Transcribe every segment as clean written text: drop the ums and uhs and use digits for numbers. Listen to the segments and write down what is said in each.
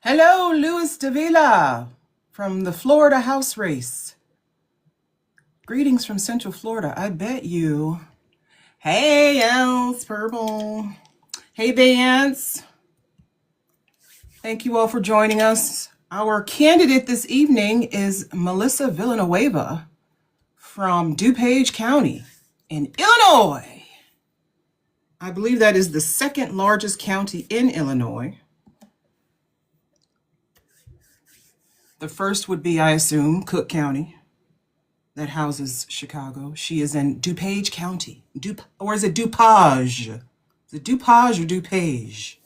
Hello, Luis Davila from the Florida House Race. Greetings from Central Florida. I bet you. Hey, Els Purple. Hey, Vance. Thank you all for joining us. Our candidate this evening is Melissa Villanueva from DuPage County in Illinois. I believe that is the second largest county in Illinois. The first would be, I assume, Cook County that houses Chicago. She is in DuPage County. Or is it DuPage? Is it DuPage or DuPage?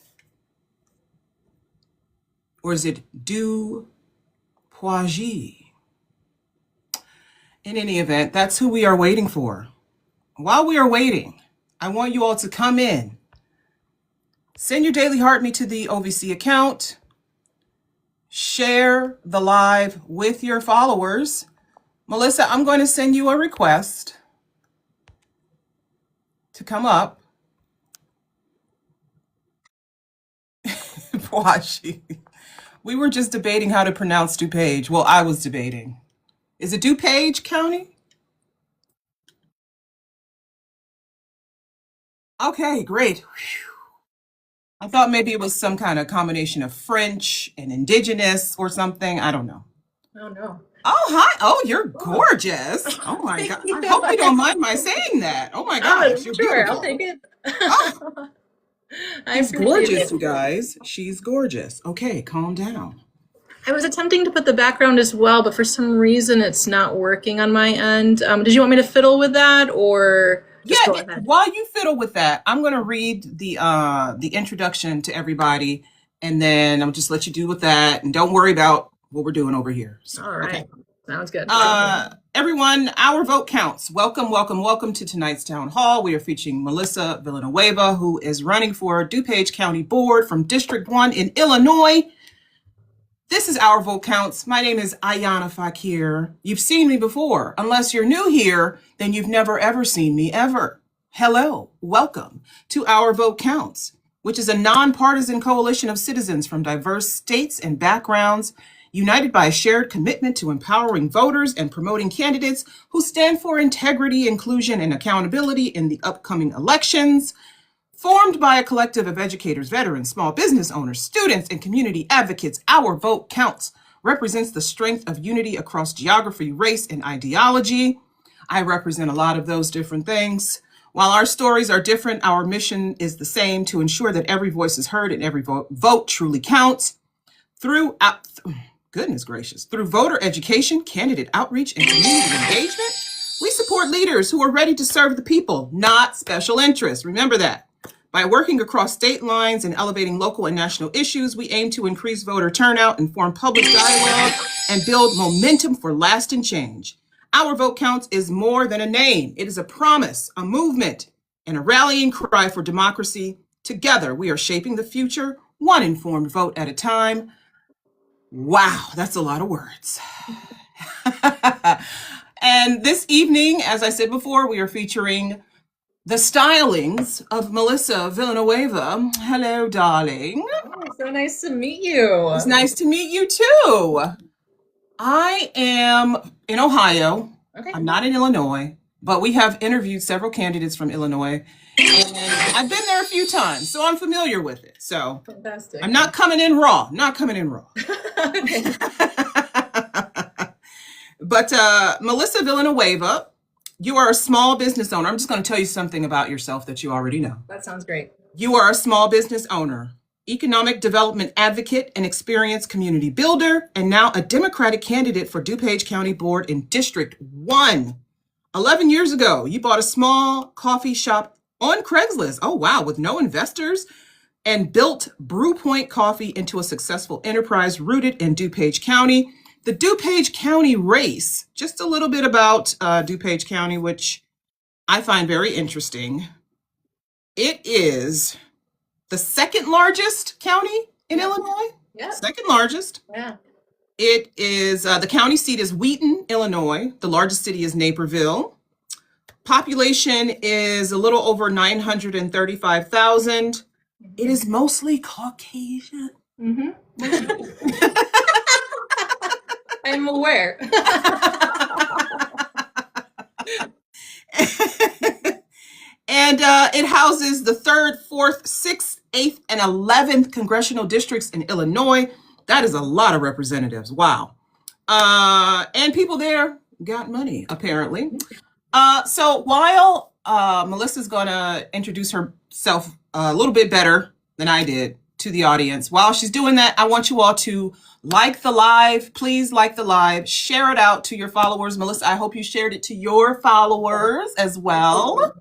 Or is it DuPage? In any event, that's who we are waiting for. While we are waiting, I want you all to come in. Send your Daily Heart Me to the OVC account. Share the live with your followers. Melissa, I'm going to send you a request to come up. We were just debating how to pronounce DuPage. Well, I was debating. Is it DuPage County? Okay, great. I thought maybe it was some kind of combination of French and indigenous or something. I don't know. Oh, no. Oh, hi. Oh, you're gorgeous. Oh, my God. I hope you don't mind my saying that. Oh, my gosh. You're Sure, beautiful. I'll take it. Oh, I she's appreciate gorgeous, it. you guys. She's gorgeous. Okay, calm down. I was attempting to put the background as well, but for some reason it's not working on my end. Did you want me to fiddle with that or just go ahead? While you fiddle with that, I'm going to read the introduction to everybody, and then I'll just let you do with that, and don't worry about what we're doing over here. So, All right. okay. Sounds good. Everyone, our vote counts. Welcome, welcome, welcome to tonight's town hall. We are featuring Melissa Villanueva, who is running for DuPage County Board from District 1 in Illinois. This is Our Vote Counts. My name is Ayana Fakir. You've seen me before. Unless you're new here, then you've never ever seen me ever. Hello, welcome to Our Vote Counts, which is a nonpartisan coalition of citizens from diverse states and backgrounds, united by a shared commitment to empowering voters and promoting candidates who stand for integrity, inclusion, and accountability in the upcoming elections. Formed by a collective of educators, veterans, small business owners, students, and community advocates, Our Vote Counts represents the strength of unity across geography, race, and ideology. I represent a lot of those different things. While our stories are different, our mission is the same: to ensure that every voice is heard and every vote truly counts. Through voter education, candidate outreach, and community engagement, we support leaders who are ready to serve the people, not special interests. Remember that. By working across state lines and elevating local and national issues, we aim to increase voter turnout, inform public dialogue, and build momentum for lasting change. Our Vote Counts is more than a name. It is a promise, a movement, and a rallying cry for democracy. Together, we are shaping the future, one informed vote at a time. Wow, that's a lot of words. And this evening, as I said before, we are featuring the stylings of Melissa Villanueva. Hello, darling. Oh, so nice to meet you. It's nice to meet you too. I am in Ohio. Okay. I'm not in Illinois, but we have interviewed several candidates from Illinois, and I've been there a few times, so I'm familiar with it. So Fantastic. I'm not coming in raw. Not coming in raw. Okay. But Melissa Villanueva, you are a small business owner. I'm just going to tell you something about yourself that you already know. That sounds great. You are a small business owner, economic development advocate, and experienced community builder, and now a Democratic candidate for DuPage County Board in District 1. 11 years ago, you bought a small coffee shop on Craigslist. Oh, wow, with no investors, and built Brew Point Coffee into a successful enterprise rooted in DuPage County. The DuPage County race, just a little bit about DuPage County, which I find very interesting. It is the second largest county in Illinois. Yeah. Second largest. Yeah. It is, the county seat is Wheaton, Illinois. The largest city is Naperville. Population is a little over 935,000. It is mostly Caucasian. Mm-hmm. I'm aware. And it houses the 3rd, 4th, 6th, 8th, and 11th congressional districts in Illinois. That is a lot of representatives. Wow. And people there got money, apparently. So while Melissa's going to introduce herself a little bit better than I did to the audience, while she's doing that, I want you all to like the live. Please like the live. Share it out to your followers. Melissa, I hope you shared it to your followers as well.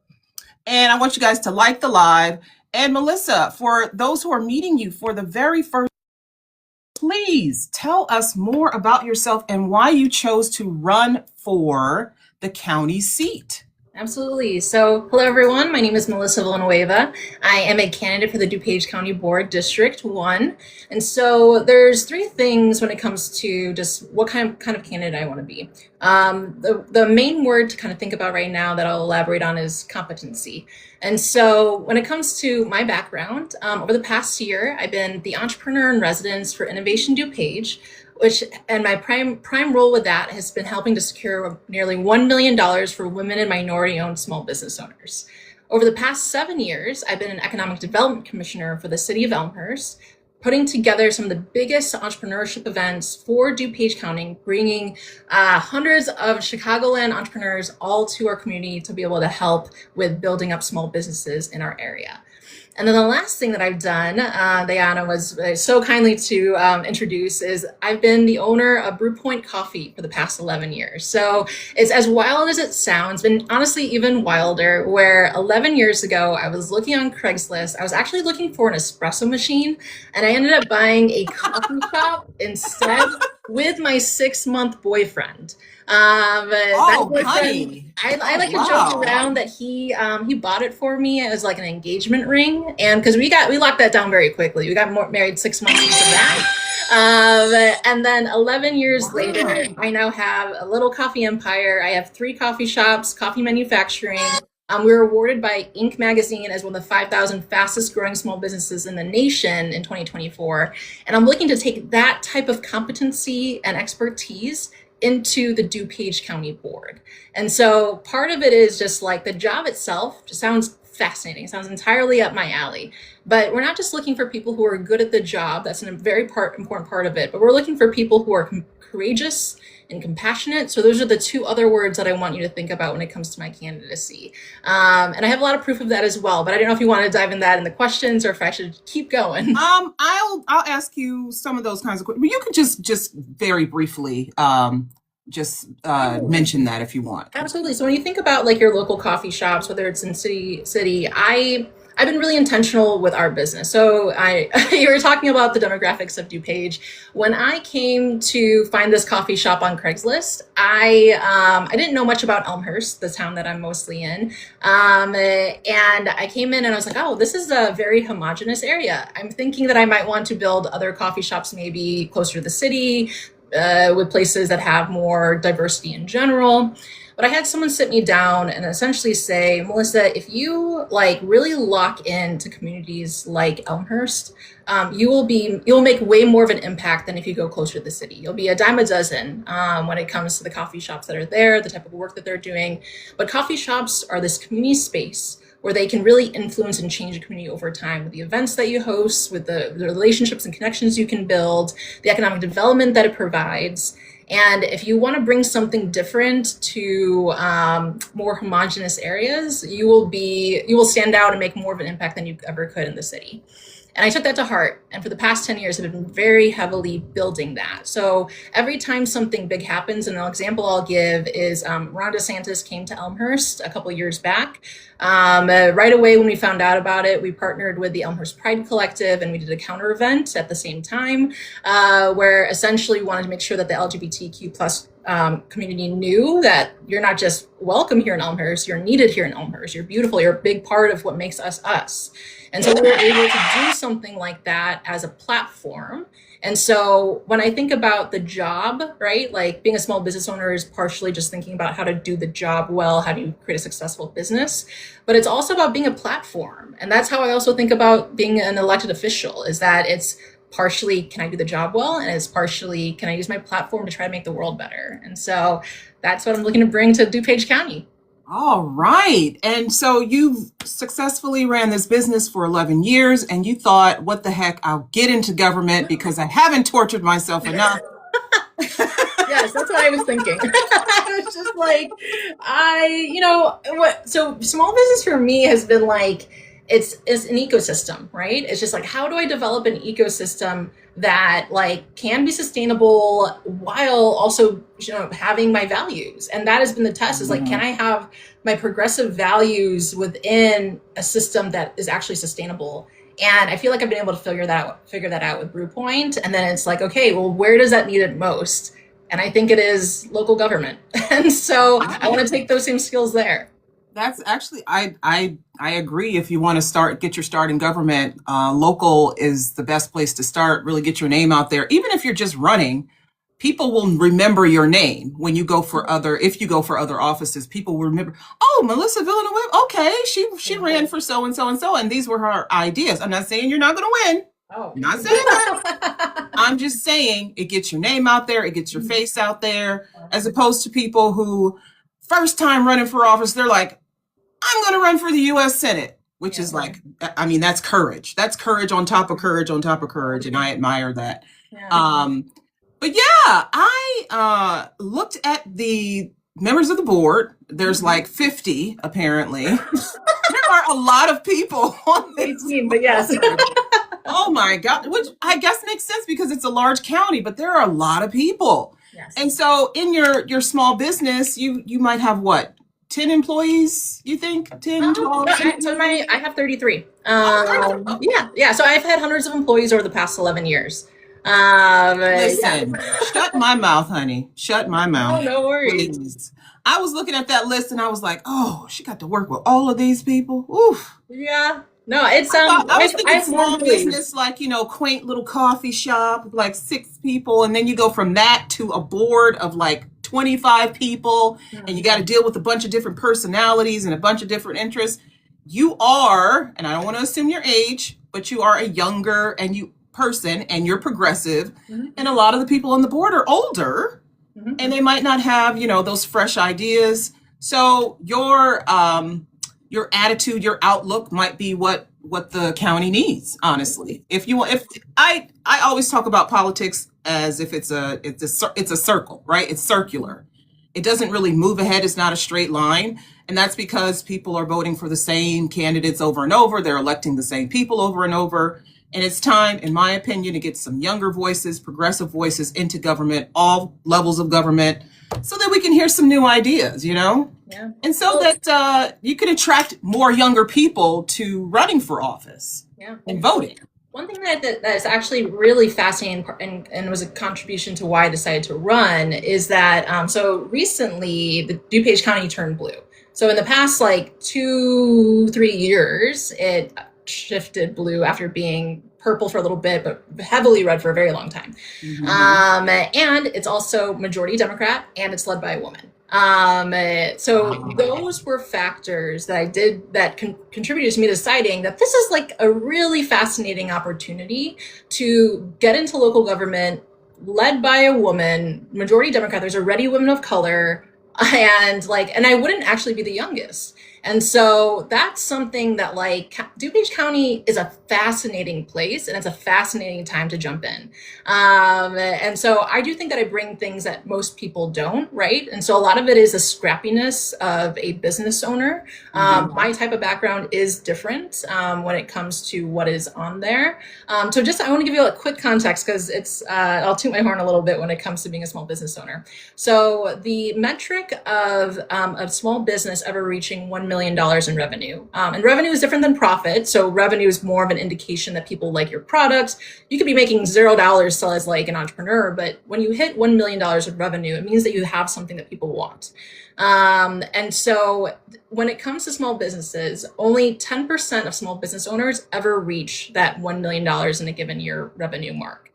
And I want you guys to like the live. And Melissa, for those who are meeting you for the very first, please tell us more about yourself and why you chose to run for the county seat. Absolutely. So, hello everyone. My name is Melissa Villanueva. I am a candidate for the DuPage County Board, District 1. And so there's 3 things when it comes to just what kind of candidate I want to be. The main word to kind of think about right now that I'll elaborate on is competency. And so when it comes to my background, over the past year, I've been the entrepreneur in residence for Innovation DuPage, and my prime role with that has been helping to secure nearly $1 million for women and minority-owned small business owners. Over the past 7 years, I've been an economic development commissioner for the city of Elmhurst, putting together some of the biggest entrepreneurship events for DuPage County, bringing hundreds of Chicagoland entrepreneurs all to our community to be able to help with building up small businesses in our area. And then the last thing that I've done, Ayana was so kindly to introduce, is I've been the owner of Brew Point Coffee for the past 11 years. So it's as wild as it sounds, but honestly even wilder, where 11 years ago, I was looking on Craigslist. I was actually looking for an espresso machine, and I ended up buying a coffee shop instead with my 6-month boyfriend. Honey. I like to joke around that he bought it for me as like an engagement ring, and because we locked that down very quickly. We got married 6 months into that. And then 11 years later, I now have a little coffee empire. I have 3 coffee shops, coffee manufacturing. We were awarded by Inc. magazine as one of the 5,000 fastest growing small businesses in the nation in 2024. And I'm looking to take that type of competency and expertise into the DuPage County Board. And so part of it is just like the job itself just sounds fascinating, sounds entirely up my alley. But we're not just looking for people who are good at the job, that's a very important part of it, but we're looking for people who are courageous and compassionate. So those are the 2 other words that I want you to think about when it comes to my candidacy. And I have a lot of proof of that as well, but I don't know if you want to dive in that in the questions or if I should keep going. I'll ask you some of those kinds of questions. You could just very briefly mention that if you want. Absolutely. So when you think about like your local coffee shops, whether it's in city, I've been really intentional with our business. So you were talking about the demographics of DuPage. When I came to find this coffee shop on Craigslist, I didn't know much about Elmhurst, the town that I'm mostly in. And I came in and I was like, oh, this is a very homogenous area. I'm thinking that I might want to build other coffee shops, maybe closer to the city, with places that have more diversity in general. But I had someone sit me down and essentially say, Melissa, if you like really lock into communities like Elmhurst, you'll make way more of an impact than if you go closer to the city. You'll be a dime a dozen when it comes to the coffee shops that are there, the type of work that they're doing. But coffee shops are this community space where they can really influence and change a community over time with the events that you host, with the relationships and connections you can build, the economic development that it provides. And if you want to bring something different to more homogenous areas, you will stand out and make more of an impact than you ever could in the city. And I took that to heart. And for the past 10 years, I've been very heavily building that. So every time something big happens, and an example I'll give is Ron DeSantis came to Elmhurst a couple of years back. Right away when we found out about it, we partnered with the Elmhurst Pride Collective and we did a counter event at the same time where essentially we wanted to make sure that the LGBTQ plus community knew that you're not just welcome here in Elmhurst, you're needed here in Elmhurst, you're beautiful, you're a big part of what makes us us. And so we were able to do something like that as a platform. And so when I think about the job, right, like being a small business owner is partially just thinking about how to do the job well, how do you create a successful business, but it's also about being a platform. And that's how I also think about being an elected official, is that it's partially, can I do the job well? And it's partially, can I use my platform to try to make the world better? And so that's what I'm looking to bring to DuPage County. All right. And so you've successfully ran this business for 11 years and you thought, what the heck, I'll get into government because I haven't tortured myself enough. Yes, that's what I was thinking. I was just like, so small business for me has been like, it's an ecosystem, right? It's just like, how do I develop an ecosystem that like can be sustainable while also, having my values? And that has been the test, is like, can I have my progressive values within a system that is actually sustainable? And I feel like I've been able to figure that out with BrewPoint. And then it's like, okay, well, where does that need it most? And I think it is local government. And so I want to take those same skills there. That's actually, I agree. If you want to get your start in government, local is the best place to start. Really get your name out there. Even if you're just running, people will remember your name when you go for if you go for other offices. People will remember, oh, Melissa Villanueva. Okay, she ran for so and so and so, and these were her ideas. I'm not saying you're not going to win. Oh, I'm not saying that. I'm just saying it gets your name out there. It gets your face out there, as opposed to people who first time running for office, they're like, I'm going to run for the U.S. Senate, which is like, I mean, that's courage. That's courage on top of courage on top of courage. And I admire that. Yeah. But yeah, I looked at the members of the board. There's like 50, apparently. There are a lot of people on this. 18, but yes. Oh my God, which I guess makes sense because it's a large county, but there are a lot of people. Yes. And so in your small business, you might have what? 10 employees, you think? 10, 12? I have 33. Yeah. So I've had hundreds of employees over the past 11 years. Listen, shut my mouth, honey. Shut my mouth. Oh, no worries. Please. I was looking at that list and I was like, oh, she got to work with all of these people. Oof. Yeah. No, it's I was thinking small business, like, quaint little coffee shop, like 6 people. And then you go from that to a board of like 25 people, and you got to deal with a bunch of different personalities and a bunch of different interests. You are, and I don't want to assume your age, but you are a younger person, and you're progressive. And a lot of the people on the board are older, and they might not have, those fresh ideas. So your attitude, your outlook might be what the county needs, honestly. If I always talk about politics as if it's a circle, right? It's circular. It doesn't really move ahead. It's not a straight line. And that's because people are voting for the same candidates over and over. They're electing the same people over and over. And it's time, in my opinion, to get some younger voices, progressive voices into government, all levels of government, so that we can hear some new ideas, Yeah. And so that you can attract more younger people to running for office and voting. One thing that is actually really fascinating and was a contribution to why I decided to run is that, so recently the DuPage County turned blue. So in the past, like 2-3 years, it shifted blue after being purple for a little bit, but heavily red for a very long time. And it's also majority Democrat, and it's led by a woman. So those were factors that I did that contributed to me deciding that this is like a really fascinating opportunity to get into local government led by a woman, majority Democrat. There's already women of color, and I wouldn't actually be the youngest. And so that's something that DuPage County is a fascinating place, and it's a fascinating time to jump in. And so I do think that I bring things that most people don't, right? And so a lot of it is the scrappiness of a business owner. My type of background is different when it comes to what is on there. So I want to give you a quick context because I'll toot my horn a little bit when it comes to being a small business owner. So the metric of a small business ever reaching $1 million in revenue. And revenue is different than profit. So revenue is more of an indication that people like your product. You could be making $0 still as like an entrepreneur, but when you hit $1 million of revenue, it means that you have something that people want. And so when it comes to small businesses, only 10% of small business owners ever reach that $1 million in a given year revenue mark.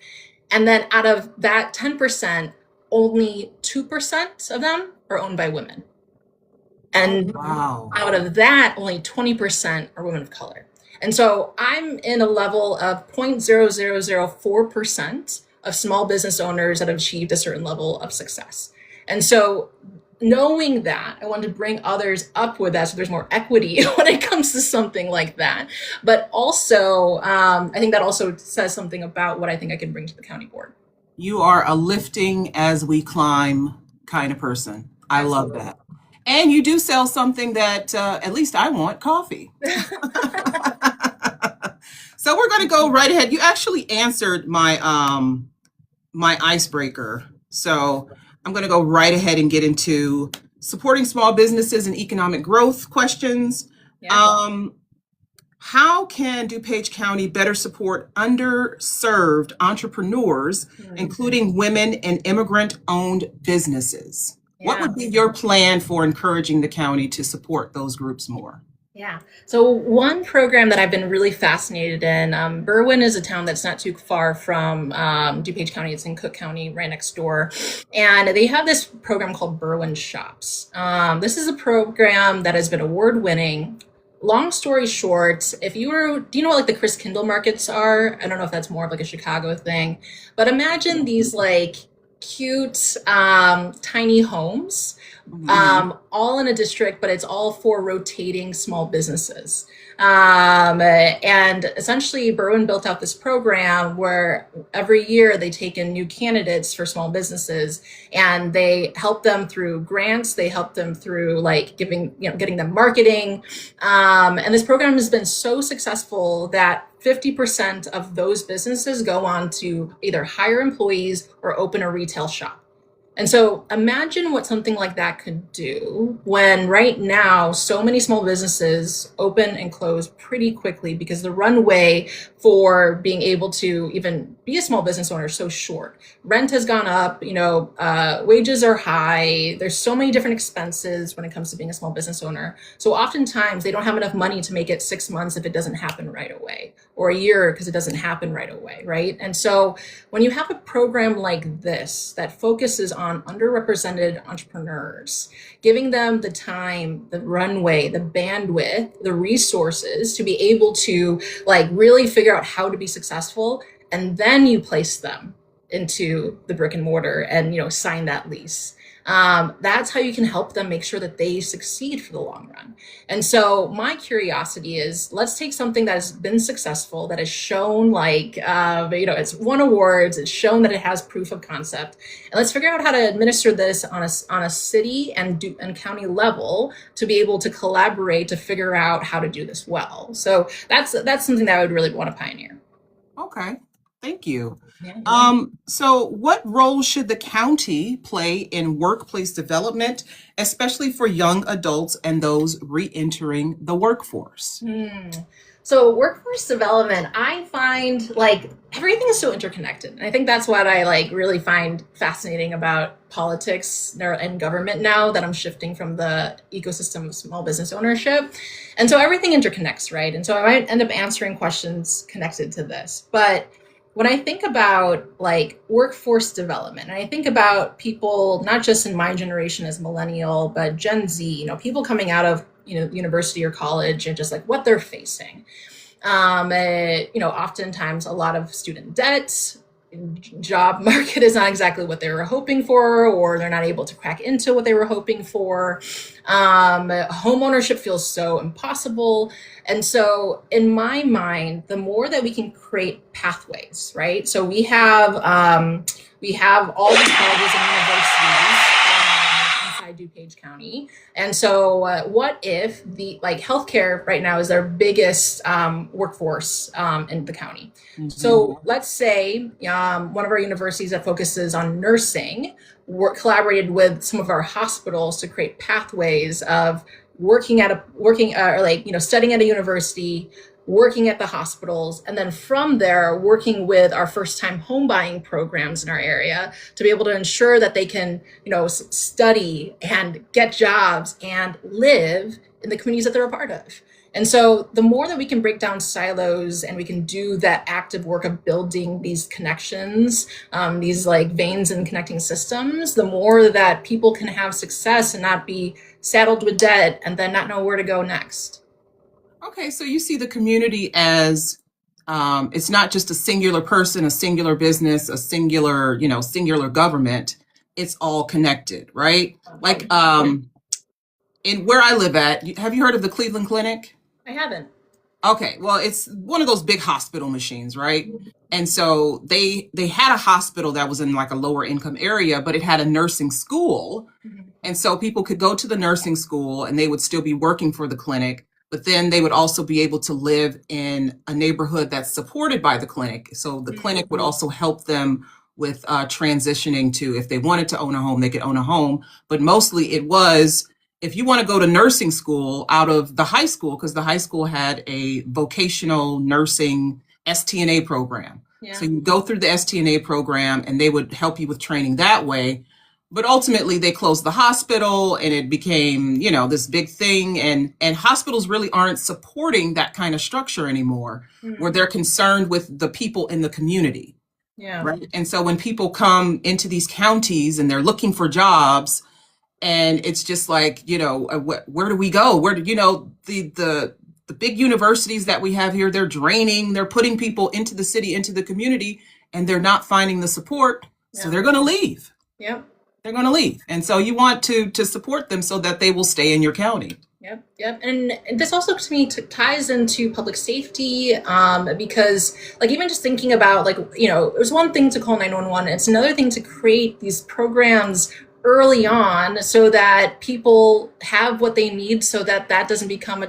And then out of that 10%, only 2% of them are owned by women. And out of that, only 20% are women of color. And so I'm in a level of 0.0004% of small business owners that have achieved a certain level of success. And so knowing that, I wanted to bring others up with that so there's more equity when it comes to something like that. But also, I think that also says something about what I think I can bring to the county board. You are a lifting as we climb kind of person. I love that. And you do sell something that at least I want, coffee. So we're going to go right ahead. You actually answered my my icebreaker. So I'm going to go right ahead and get into supporting small businesses and economic growth questions. Yeah. How can DuPage County better support underserved entrepreneurs, including women and immigrant-owned businesses? What would be your plan for encouraging the county to support those groups more? Yeah. So one program that I've been really fascinated in, Berwyn is a town that's not too far from DuPage County. It's in Cook County, right next door. And they have this program called Berwyn Shops. This is a program that has been award-winning. Long story short, do you know what like the Chris Kindle markets are? I don't know if that's more of like a Chicago thing, but imagine these like cute, tiny homes, all in a district, but it's all for rotating small businesses. And essentially Berwyn built out this program where every year they take in new candidates for small businesses and they help them through grants. They help them through like getting them marketing. And this program has been so successful that 50% of those businesses go on to either hire employees or open a retail shop. And so imagine what something like that could do when right now so many small businesses open and close pretty quickly because the runway for being able to even be a small business owner is so short. Rent has gone up, wages are high. There's so many different expenses when it comes to being a small business owner. So oftentimes they don't have enough money to make it 6 months if it doesn't happen right away, or a year because it doesn't happen right away, right? And so when you have a program like this that focuses on underrepresented entrepreneurs, giving them the time, the runway, the bandwidth, the resources to be able to like really figure out how to be successful, and then you place them into the brick and mortar and sign that lease. That's how you can help them make sure that they succeed for the long run. And so my curiosity is, let's take something that has been successful, that has shown it's won awards, it's shown that it has proof of concept, and let's figure out how to administer this on a city and county level to be able to collaborate to figure out how to do this well. So that's something that I would really want to pioneer. Okay. Thank you. Yeah. So what role should the county play in workplace development, especially for young adults and those re-entering the workforce? So workforce development, I find like everything is so interconnected. And I think that's what I like really find fascinating about politics and government now that I'm shifting from the ecosystem of small business ownership. And so everything interconnects, right? And so I might end up answering questions connected to this. But when I think about like workforce development, and I think about people, not just in my generation as millennial, but Gen Z, people coming out of, university or college and just like what they're facing. Oftentimes a lot of student debt, job market is not exactly what they were hoping for, or they're not able to crack into what they were hoping for. Home ownership feels so impossible. And so in my mind, the more that we can create pathways, right? So we have all the colleges and universities inside DuPage County. And so what if healthcare right now is our biggest workforce in the county. Mm-hmm. So let's say one of our universities that focuses on nursing collaborated with some of our hospitals to create pathways of studying at a university, working at the hospitals, and then from there, working with our first-time home buying programs in our area to be able to ensure that they can, study and get jobs and live in the communities that they're a part of. And so the more that we can break down silos and we can do that active work of building these connections, these like veins and connecting systems, the more that people can have success and not be saddled with debt and then not know where to go next. Okay, so you see the community as it's not just a singular person, a singular business, a singular, singular government. It's all connected, right? Like in where I live at, have you heard of the Cleveland Clinic? I haven't. Okay, well, it's one of those big hospital machines, right? And so they had a hospital that was in like a lower income area, but it had a nursing school. Mhm. And so people could go to the nursing school and they would still be working for the clinic, but then they would also be able to live in a neighborhood that's supported by the clinic. So the clinic would also help them with transitioning to, if they wanted to own a home, they could own a home. But mostly it was, if you want to go to nursing school out of the high school, because the high school had a vocational nursing STNA program. Yeah. So you go through the STNA program and they would help you with training that way. But ultimately they closed the hospital and it became, this big thing. And hospitals really aren't supporting that kind of structure anymore, where they're concerned with the people in the community. Yeah. Right. And so when people come into these counties and they're looking for jobs, and it's just like, where do we go? Where do the big universities that we have here, they're draining, they're putting people into the city, into the community, and they're not finding the support. So they're going to leave. Yep. They're going to leave. And so you want to support them so that they will stay in your county. Yep. And this also to me ties into public safety, because like even just thinking about there's one thing to call 911. It's another thing to create these programs early on so that people have what they need, so that doesn't become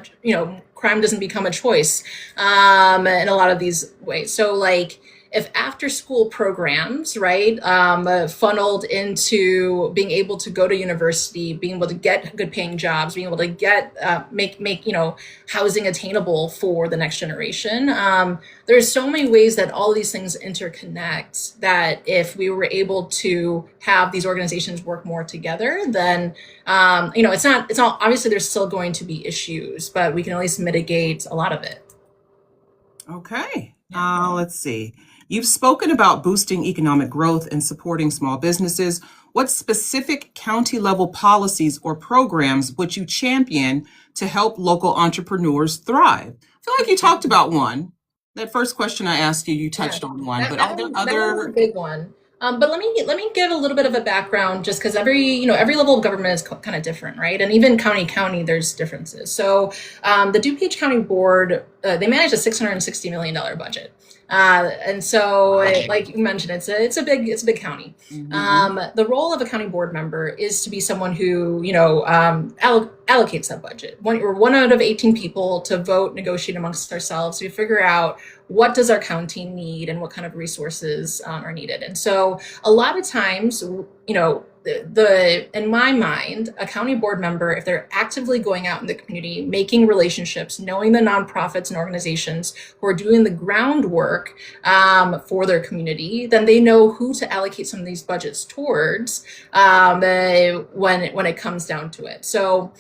crime doesn't become a choice in a lot of these ways. So like if after school programs, right, funneled into being able to go to university, being able to get good paying jobs, being able to get make housing attainable for the next generation. There's so many ways that all of these things interconnect, that if we were able to have these organizations work more together, then it's not obviously there's still going to be issues, but we can at least mitigate a lot of it. Okay. Let's see. You've spoken about boosting economic growth and supporting small businesses. What specific county level policies or programs would you champion to help local entrepreneurs thrive? I feel like you talked about one. That first question I asked you, you touched on one, but are there That was other? a big one. But let me give a little bit of a background, just because every level of government is kind of different, right? And even county, there's differences. So the DuPage County Board, they manage a $660 million budget. And so, like you mentioned, it's a big county. The role of a county board member is to be someone who, allocates that budget. We're one out of 18 people to vote, negotiate amongst ourselves. We figure out what does our county need and what kind of resources are needed. And so a lot of times, in my mind, a county board member, if they're actively going out in the community, making relationships, knowing the nonprofits and organizations who are doing the groundwork for their community, then they know who to allocate some of these budgets towards when it comes down to it. So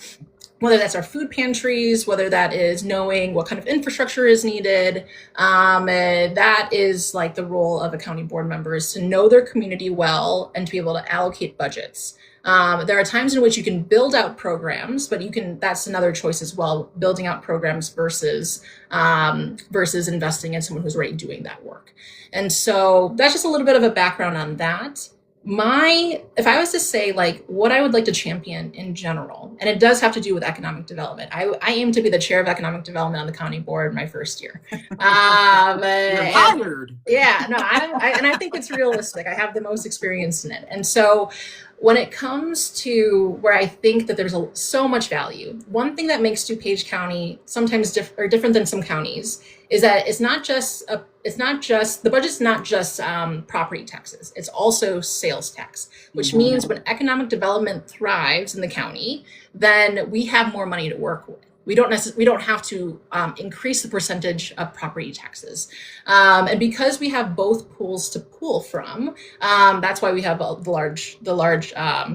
whether that's our food pantries, whether that is knowing what kind of infrastructure is needed, that is like the role of a county board member, is to know their community well and to be able to allocate budgets. There are times in which you can build out programs, but that's another choice as well, building out programs versus investing in someone who's already doing that work. And so that's just a little bit of a background on that. If I was to say like what I would like to champion in general, and it does have to do with economic development. I aim to be the chair of economic development on the county board my first year. You're hired. Yeah, no, I think it's realistic. I have the most experience in it. And so when it comes to where I think that there's so much value, one thing that makes DuPage County sometimes different than some counties is that the budget's not just property taxes. It's also sales tax, which means when economic development thrives in the county, then we have more money to work with. We don't have to increase the percentage of property taxes. And because we have both pools to pull from, that's why we have the large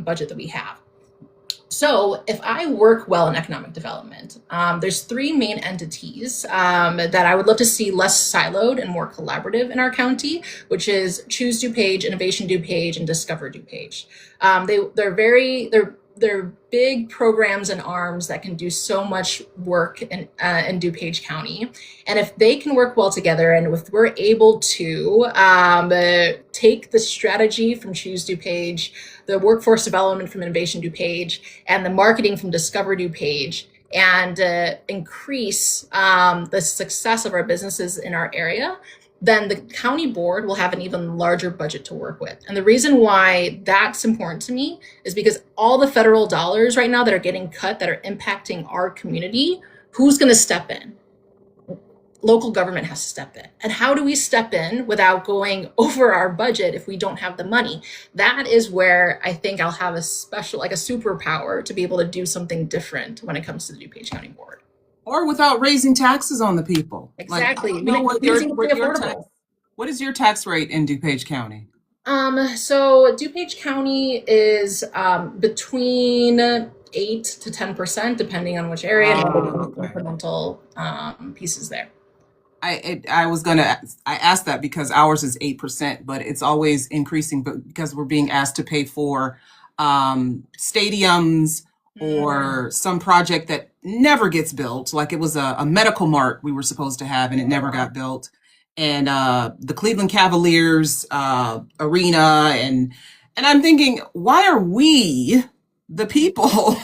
budget that we have. So if I work well in economic development, there's three main entities that I would love to see less siloed and more collaborative in our county, which is Choose DuPage, Innovation DuPage, and Discover DuPage. they're big programs and arms that can do so much work in DuPage County. And if they can work well together, and if we're able to take the strategy from Choose DuPage, the workforce development from Innovation DuPage, and the marketing from Discover DuPage, and increase the success of our businesses in our area, then the county board will have an even larger budget to work with. And the reason why that's important to me is because all the federal dollars right now that are getting cut that are impacting our community, who's going to step in? Local government has to step in. And how do we step in without going over our budget if we don't have the money? That is where I think I'll have a special, like a superpower to be able to do something different when it comes to the DuPage County Board. Or without raising taxes on the people. Exactly. What is your tax rate in DuPage County? So DuPage County is between 8 to 10%, depending on which area, and incremental pieces there. I asked that because ours is 8%, but it's always increasing, but because we're being asked to pay for stadiums or some project that never gets built. Like it was a medical mart we were supposed to have and it never got built. And the Cleveland Cavaliers arena. And I'm thinking, why are we, the people,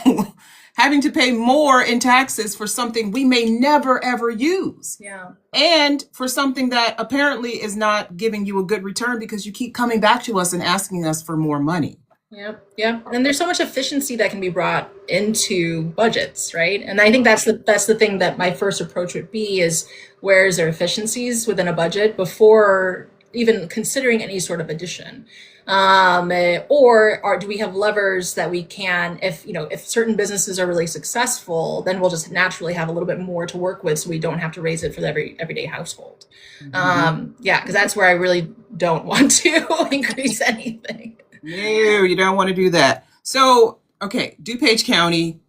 having to pay more in taxes for something we may never, ever use? Yeah. And for something that apparently is not giving you a good return because you keep coming back to us and asking us for more money. Yep. And there's so much efficiency that can be brought into budgets, right? And I think that's the thing that my first approach would be is, where is there efficiencies within a budget before even considering any sort of addition? Or do we have levers that we can, if certain businesses are really successful, then we'll just naturally have a little bit more to work with, so we don't have to raise it for the everyday household. Because that's where I really don't want to increase anything. No, you don't want to do that. So, okay, DuPage County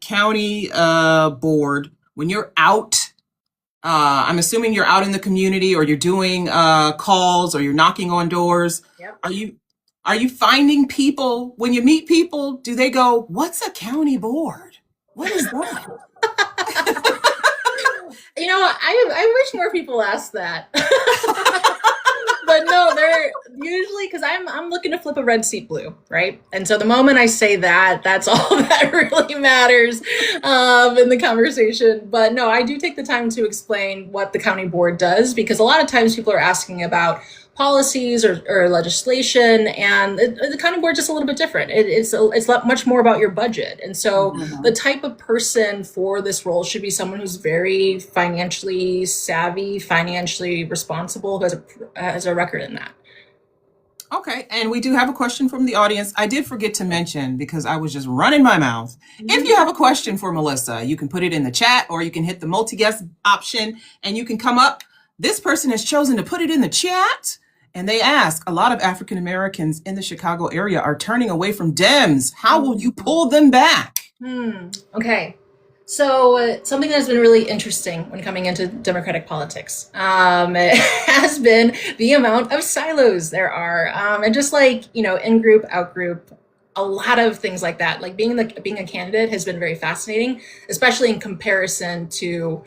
board, when you're out, I'm assuming you're out in the community, or you're doing calls, or you're knocking on doors. Yep. Are you finding people, when you meet people, do they go, what's a county board? What is that? I wish more people asked that. But no, they're usually, because I'm looking to flip a red seat blue, right? And so the moment I say that, that's all that really matters in the conversation. But no, I do take the time to explain what the county board does, because a lot of times people are asking about policies or legislation, and the county board is just a little bit different. It's much more about your budget. And so the type of person for this role should be someone who's very financially savvy, financially responsible, who has a record in that. Okay, and we do have a question from the audience. I did forget to mention, because I was just running my mouth. If you have a question for Melissa, you can put it in the chat, or you can hit the multi-guest option and you can come up. This person has chosen to put it in the chat, and they ask, a lot of African Americans in the Chicago area are turning away from Dems. How will you pull them back? Okay. So something that's been really interesting when coming into Democratic politics has been the amount of silos there are. And just like, in-group, out-group, a lot of things like that. Like being a candidate has been very fascinating, especially in comparison to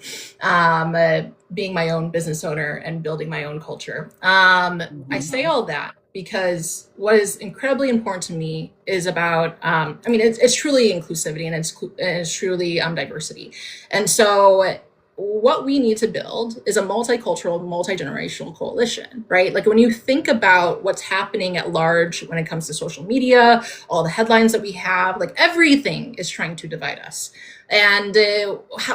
being my own business owner and building my own culture. I say all that because what is incredibly important to me is about, it's truly inclusivity, and it's truly diversity. And so what we need to build is a multicultural, multi-generational coalition, right? Like when you think about what's happening at large when it comes to social media, all the headlines that we have, like everything is trying to divide us. And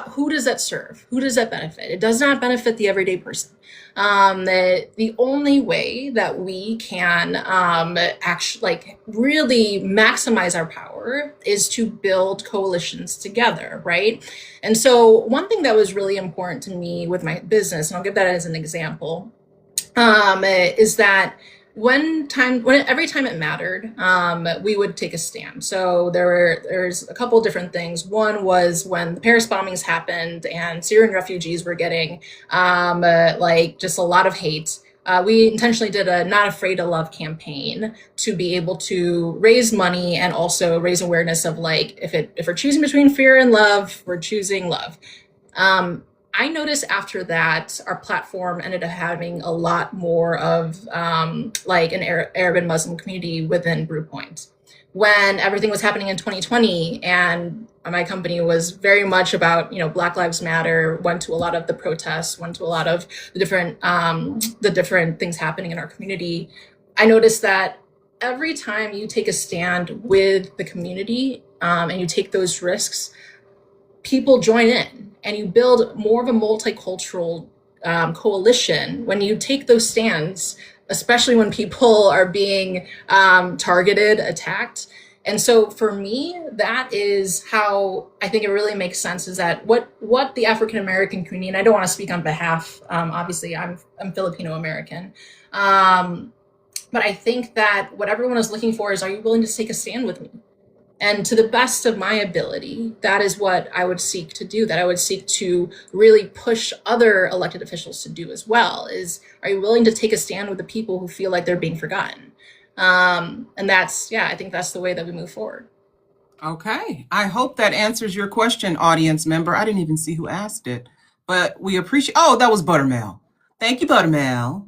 who does that serve? Who does that benefit? It does not benefit the everyday person. The only way that we can actually really maximize our power is to build coalitions together, right? And so one thing that was really important to me with my business, and I'll give that as an example, is that every time it mattered, we would take a stand. So there's a couple different things. One was when the Paris bombings happened and Syrian refugees were getting just a lot of hate. we intentionally did a Not Afraid to Love campaign to be able to raise money and also raise awareness of like, if we're choosing between fear and love, we're choosing love. I noticed after that, our platform ended up having a lot more of like an Arab and Muslim community within BrewPoint. When everything was happening in 2020 and my company was very much about, Black Lives Matter, went to a lot of the protests, went to a lot of the different things happening in our community, I noticed that every time you take a stand with the community and you take those risks, people join in and you build more of a multicultural coalition when you take those stands, especially when people are being targeted, attacked. And so for me, that is how I think it really makes sense, is that what the African-American community, and I don't want to speak on behalf, obviously I'm Filipino-American, but I think that what everyone is looking for is, are you willing to take a stand with me? And to the best of my ability, that is what I would seek to do, that I would seek to really push other elected officials to do as well, is, are you willing to take a stand with the people who feel like they're being forgotten? And that's, I think that's the way that we move forward. Okay. I hope that answers your question, audience member. I didn't even see who asked it, but we appreciate, that was Buttermel. Thank you, Buttermel.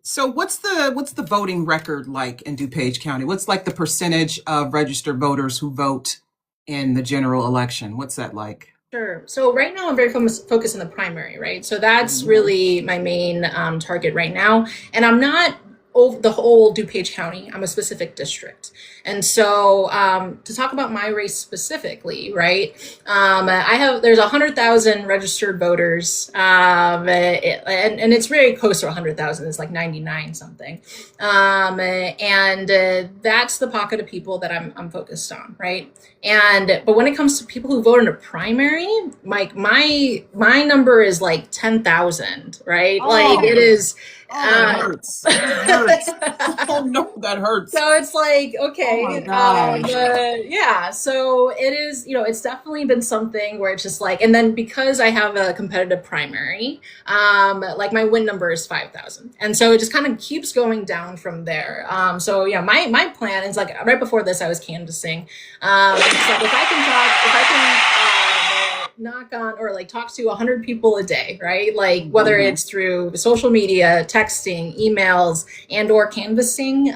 So what's the voting record like in DuPage County? What's like the percentage of registered voters who vote in the general election? What's that like? Sure. So right now I'm very focused on the primary, right? So that's really my main target right now. And I'm not the whole DuPage County, I'm a specific district. And so to talk about my race specifically, right, there's 100,000 registered voters, and it's very close to 100,000, it's like 99 something. And that's the pocket of people that I'm focused on, right? But when it comes to people who vote in a primary, my number is like 10,000, right? Like it is. That hurts. That hurts. Oh no, that hurts. So it's like, okay, so it is, it's definitely been something where it's just like, and then because I have a competitive primary, like my win number is 5,000. And so it just kind of keeps going down from there. My plan is like, right before this, I was canvassing. It's like, if I can knock on or like talk to 100 people a day, right? Like whether it's through social media, texting, emails, and or canvassing,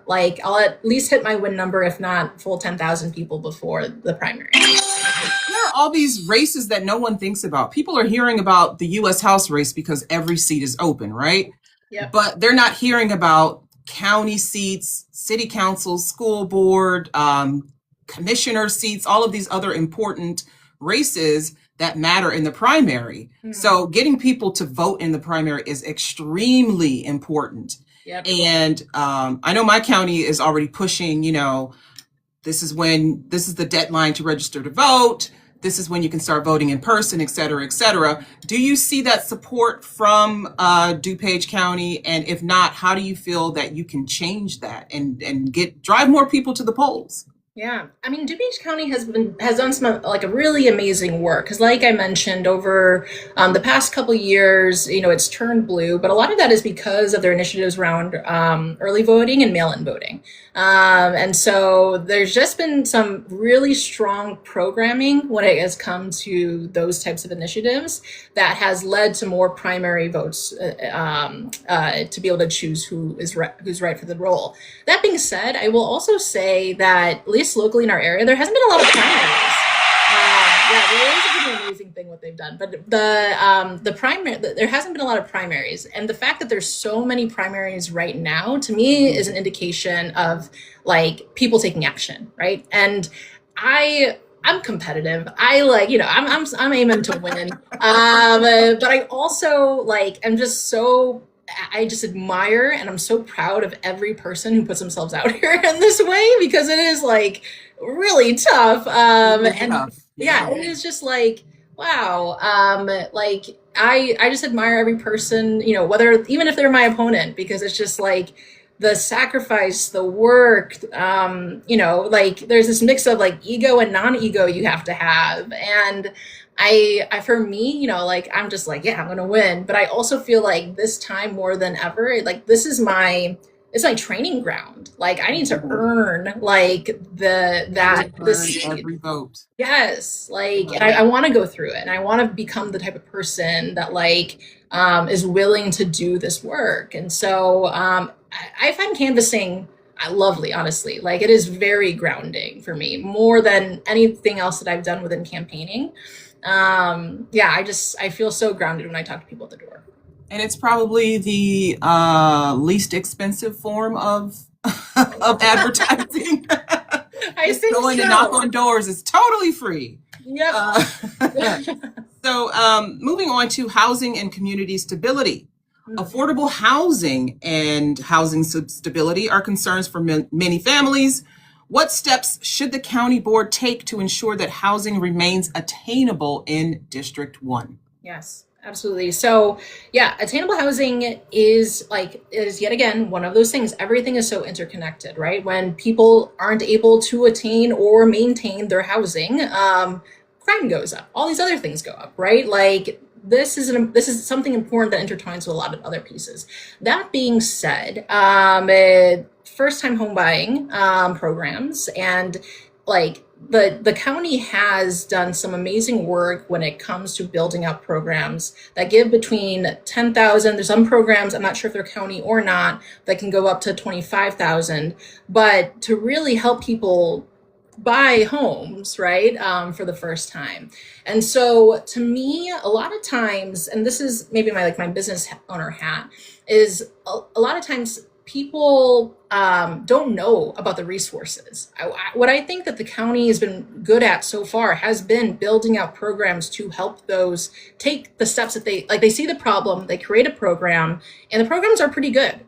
like I'll at least hit my win number, if not full 10,000 people before the primary. There are all these races that no one thinks about. People are hearing about the U.S. House race because every seat is open, right? Yep. But they're not hearing about county seats, city council, school board, commissioner seats, all of these other important races that matter in the primary. So getting people to vote in the primary is extremely important. Yep. And I know my county is already pushing, this is the deadline to register to vote. This is when you can start voting in person, et cetera, et cetera. Do you see that support from DuPage County? And if not, how do you feel that you can change that and drive more people to the polls? Yeah, I mean, DuPage County has done some like a really amazing work, because like I mentioned, over the past couple of years, it's turned blue, but a lot of that is because of their initiatives around early voting and mail-in voting. And so there's just been some really strong programming when it has come to those types of initiatives that has led to more primary votes to be able to choose who's right for the role. That being said, I will also say that at least locally in our area, there hasn't been a lot of primaries. It is an amazing thing what they've done, but there hasn't been a lot of primaries, and the fact that there's so many primaries right now, to me, is an indication of like people taking action, right? And I'm competitive. I'm aiming to win, but I also I just admire and I'm so proud of every person who puts themselves out here in this way, because it is like really tough. It is just like, wow. I just admire every person, even if they're my opponent, because it's just like the sacrifice, the work, there's this mix of like ego and non-ego you have to have. And for me, like I'm just like, yeah, I'm gonna win. But I also feel like this time more than ever, like this is it's my training ground. Like I need to earn like this every vote. yes, like and I want to go through it and I want to become the type of person that like is willing to do this work. And so I find canvassing lovely, honestly. Like it is very grounding for me, more than anything else that I've done within campaigning. Yeah, I feel so grounded when I talk to people at the door. And it's probably the least expensive form of of advertising. I think going to knock on doors is totally free. Yep. So moving on to housing and community stability. Affordable housing and housing stability are concerns for many families. What steps should the county board take to ensure that housing remains attainable in District 1? Yes, absolutely. So yeah, attainable housing is yet again one of those things. Everything is so interconnected, right? When people aren't able to attain or maintain their housing, crime goes up. All these other things go up, right? Like this is something important that intertwines with a lot of other pieces. That being said, first-time home buying programs and like the county has done some amazing work when it comes to building out programs that give between 10,000. There's some programs, I'm not sure if they're county or not, that can go up to 25,000, but to really help people buy homes, right, for the first time. And so to me, a lot of times, and this is maybe my business owner hat, is a lot of times people don't know about the resources. What I think that the county has been good at so far has been building out programs to help those take the steps that they see the problem, they create a program, and the programs are pretty good.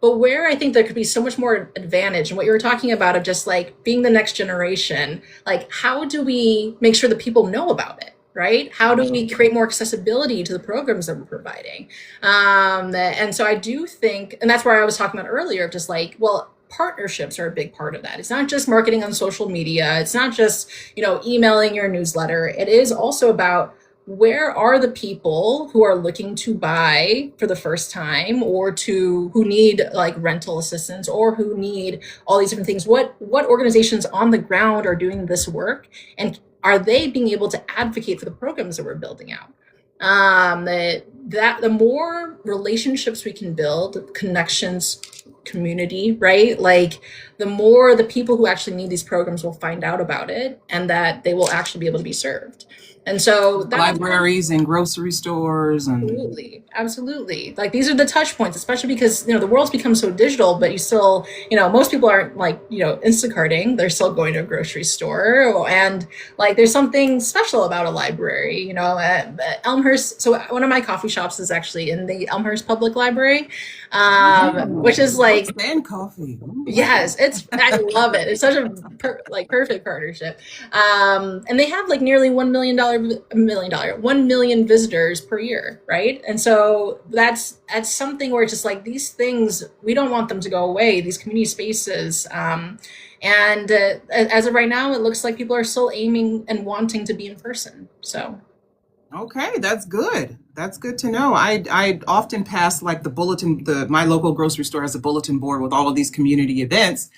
But where I think there could be so much more advantage, and what you were talking about of just like being the next generation, like how do we make sure that people know about it? Right? How do we create more accessibility to the programs that we're providing? And so I do think, and that's where I was talking about earlier, just like, well, partnerships are a big part of that. It's not just marketing on social media. It's not just, emailing your newsletter. It is also about where are the people who are looking to buy for the first time or who need like rental assistance or who need all these different things? What organizations on the ground are doing this work? And are they being able to advocate for the programs that we're building out? The more relationships we can build, connections, community, right? Like the more the people who actually need these programs will find out about it and that they will actually be able to be served. And so libraries and grocery stores and absolutely. Like these are the touch points, especially because, the world's become so digital, but you still, most people aren't like, Instacarting, they're still going to a grocery store. And like, there's something special about a library, Elmhurst. So one of my coffee shops is actually in the Elmhurst Public Library, which is like, and coffee. Yes, I love it. It's such a perfect partnership. And they have like nearly $1 million visitors per year, right? And so that's something where it's just like these things, we don't want them to go away, these community spaces. And as of right now, it looks like people are still aiming and wanting to be in person. So. Okay, that's good. That's good to know. I often pass like the bulletin, my local grocery store has a bulletin board with all of these community events.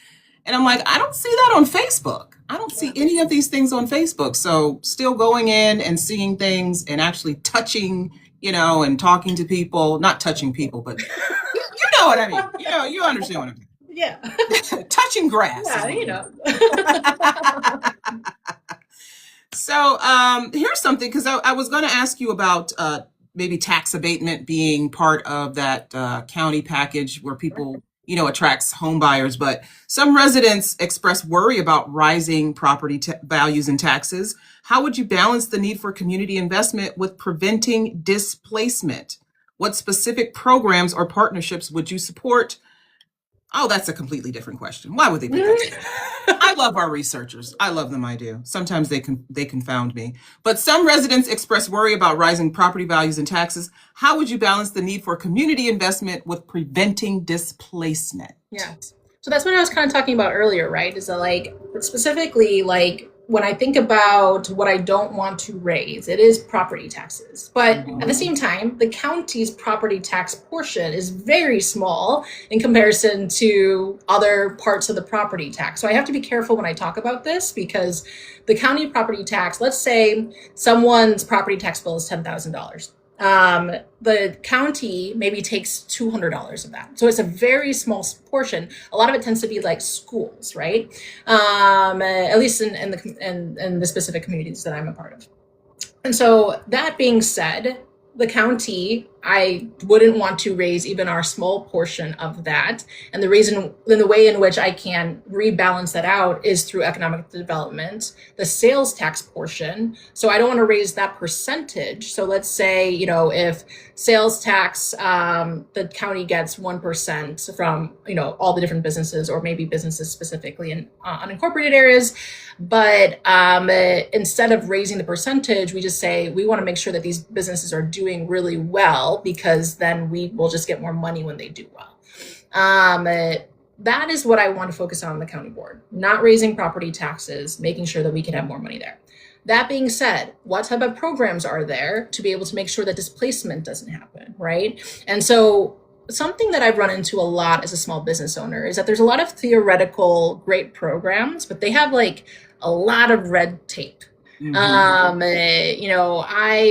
And I'm like, I don't see that on Facebook. I don't see any of these things on Facebook. So still going in and seeing things and actually touching, and talking to people, not touching people, but you know what I mean. You understand what I mean. Yeah. Touching grass. Yeah, So here's something, because I was going to ask you about maybe tax abatement being part of that county package where people, attracts home buyers. But some residents express worry about rising property values and taxes. How would you balance the need for community investment with preventing displacement? What specific programs or partnerships would you support? Oh, that's a completely different question. Why would they be that? I love our researchers. I love them. I do. Sometimes they confound me. But some residents express worry about rising property values and taxes. How would you balance the need for community investment with preventing displacement? Yeah. So that's what I was kind of talking about earlier, right? Is that like specifically like when I think about what I don't want to raise, it is property taxes. But at the same time, the county's property tax portion is very small in comparison to other parts of the property tax. So I have to be careful when I talk about this, because the county property tax, let's say someone's property tax bill is $10,000. The county maybe takes $200 of that. So it's a very small portion. A lot of it tends to be like schools, right? At least in the specific communities that I'm a part of. And so that being said, the county, I wouldn't want to raise even our small portion of that. And the way in which I can rebalance that out is through economic development, the sales tax portion. So I don't want to raise that percentage. So let's say, if sales tax, the county gets 1% from, all the different businesses, or maybe businesses specifically in unincorporated areas. But instead of raising the percentage, we just say we want to make sure that these businesses are doing really well, because then we will just get more money when they do well. That is what I want to focus on the county board, not raising property taxes, making sure that we can have more money there. That being said, what type of programs are there to be able to make sure that displacement doesn't happen, right? And so something that I've run into a lot as a small business owner is that there's a lot of theoretical great programs, but they have like a lot of red tape. I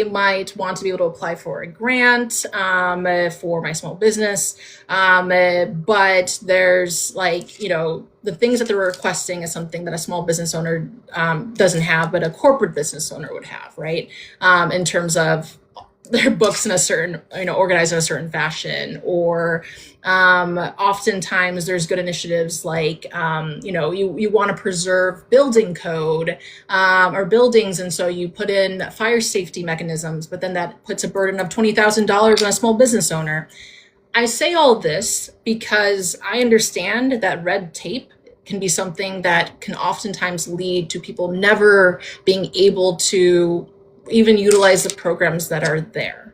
might want to be able to apply for a grant for my small business, but there's the things that they're requesting is something that a small business owner doesn't have, but a corporate business owner would have, right? In terms of their books in a certain, organized in a certain fashion, or oftentimes there's good initiatives like, you want to preserve building code or buildings. And so you put in fire safety mechanisms, but then that puts a burden of $20,000 on a small business owner. I say all this because I understand that red tape can be something that can oftentimes lead to people never being able to even utilize the programs that are there.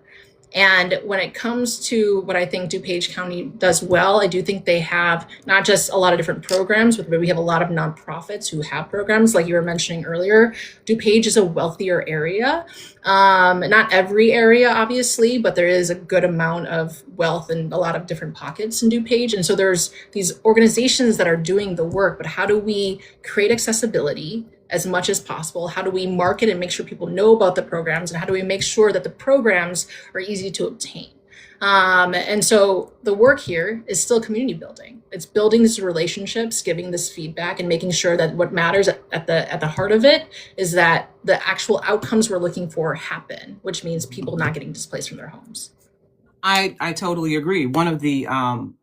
And when it comes to what I think DuPage County does well, I do think they have not just a lot of different programs, but we have a lot of nonprofits who have programs like you were mentioning earlier. DuPage is a wealthier area. Not every area, obviously, but there is a good amount of wealth in a lot of different pockets in DuPage. And so there's these organizations that are doing the work, but how do we create accessibility as much as possible? How do we market and make sure people know about the programs? And how do we make sure that the programs are easy to obtain? And so the work here is still community building. It's building these relationships, giving this feedback, and making sure that what matters at the heart of it is that the actual outcomes we're looking for happen, which means people not getting displaced from their homes. I totally agree. One of the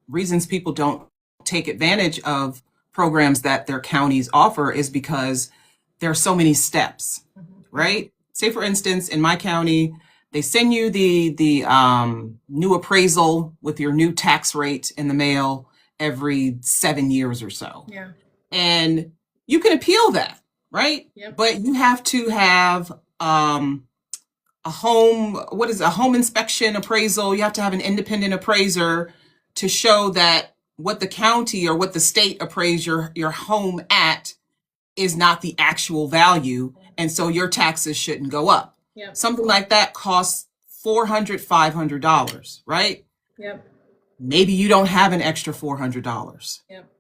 reasons people don't take advantage of programs that their counties offer is because there are so many steps, right? Say, for instance, in my county, they send you the new appraisal with your new tax rate in the mail every 7 years or so. Yeah. And you can appeal that, right? Yep. But you have to have a home inspection appraisal. You have to have an independent appraiser to show that what the county or what the state appraised your home at is not the actual value. And so your taxes shouldn't go up. Yep. Something like that costs $400, $500, right? Yep. Maybe you don't have an extra $400. Yep.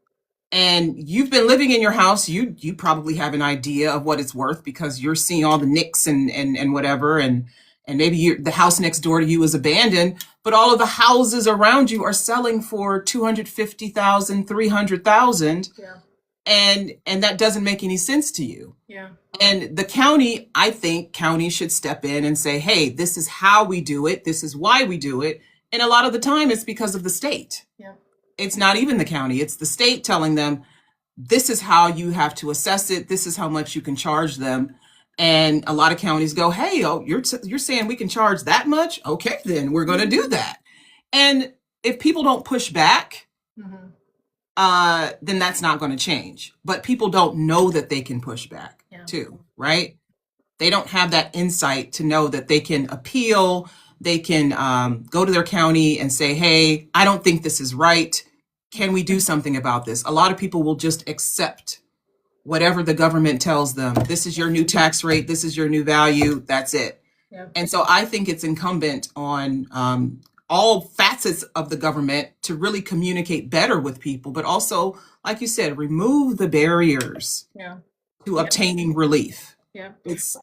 And you've been living in your house. You probably have an idea of what it's worth because you're seeing all the nicks and whatever. And maybe the house next door to you is abandoned, but all of the houses around you are selling for $250,000, $300,000. Yeah. And that doesn't make any sense to you. Yeah. And the county, I think counties should step in and say, hey, this is how we do it. This is why we do it. And a lot of the time it's because of the state. Yeah. It's not even the county. It's the state telling them, this is how you have to assess it. This is how much you can charge them. And a lot of counties go, hey, you're saying we can charge that much? Okay, then we're going to do that. And if people don't push back, then that's not going to change. But people don't know that they can push back too, right? They don't have that insight to know that they can appeal. They can go to their county and say, hey, I don't think this is right. Can we do something about this? A lot of people will just accept whatever the government tells them. This is your new tax rate. This is your new value. That's it. Yep. And so I think it's incumbent on all facets of the government to really communicate better with people, but also, like you said, remove the barriers to obtaining relief. Yeah. It's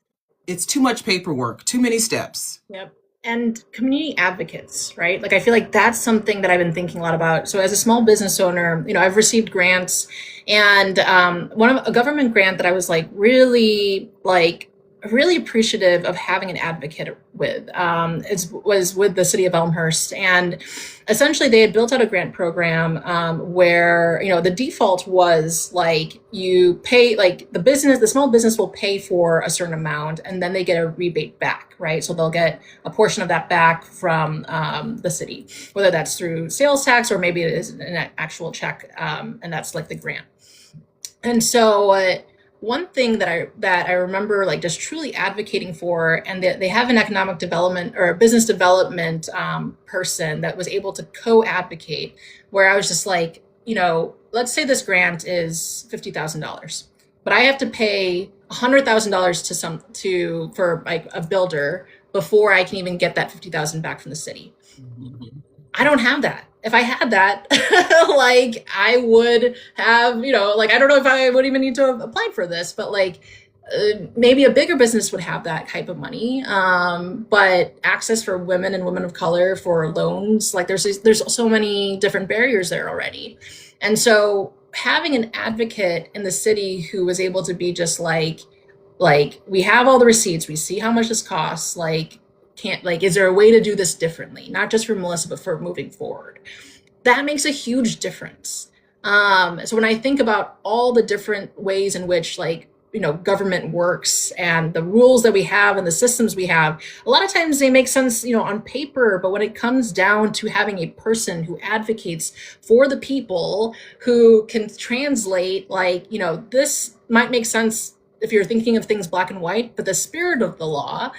too much paperwork, too many steps. Yep. And community advocates, right? Like, I feel like that's something that I've been thinking a lot about. So as a small business owner, you know, I've received grants, and a government grant that I was really appreciative of having an advocate with was with the city of Elmhurst. And essentially they had built out a grant program where, you know, the default was like, you pay, like the small business will pay for a certain amount and then they get a rebate back, right? So they'll get a portion of that back from the city, whether that's through sales tax or maybe it is an actual check, and that's like the grant. And so one thing that I remember like just truly advocating for, and they have an economic development or a business development person that was able to co-advocate, where I was just like, you know, let's say this grant is $50,000, but I have to pay $100,000 for like a builder before I can even get that $50,000 back from the city. I don't have that. If I had that, like I would have, you know, like I don't know if I would even need to have applied for this, but like maybe a bigger business would have that type of money. But access for women and women of color for loans, like there's so many different barriers there already. And so having an advocate in the city who was able to be just like we have all the receipts, we see how much this costs, is there a way to do this differently? Not just for Melissa, but for moving forward. That makes a huge difference. So when I think about all the different ways in which government works and the rules that we have and the systems we have, a lot of times they make sense, on paper, but when it comes down to having a person who advocates for the people, who can translate, this might make sense if you're thinking of things black and white, but the spirit of the law,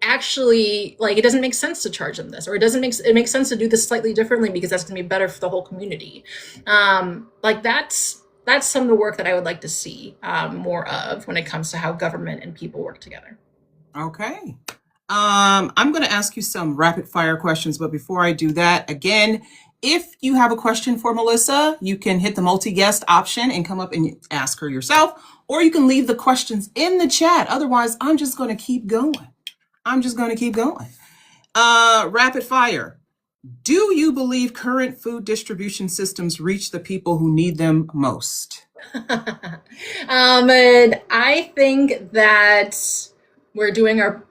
actually, it doesn't make sense to charge them this, or it makes sense to do this slightly differently because that's going to be better for the whole community. That's some of the work that I would like to see more of when it comes to how government and people work together. Okay. I'm going to ask you some rapid fire questions, but before I do that, again, if you have a question for Melissa, you can hit the multi-guest option and come up and ask her yourself, or you can leave the questions in the chat. Otherwise, I'm just going to keep going. Rapid fire. Do you believe current food distribution systems reach the people who need them most? And I think that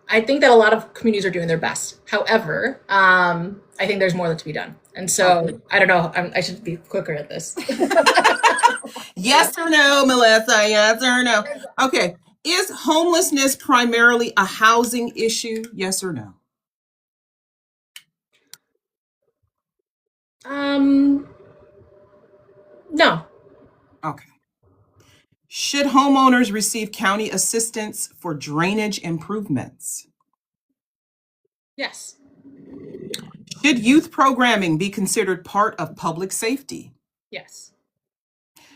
I think that a lot of communities are doing their best. However, I think there's more to be done. And so I don't know, I should be quicker at this. Yes or no, Melissa? Yes or no? Okay. Is homelessness primarily a housing issue? Yes or no? No. Okay. Should homeowners receive county assistance for drainage improvements? Yes. Should youth programming be considered part of public safety? Yes.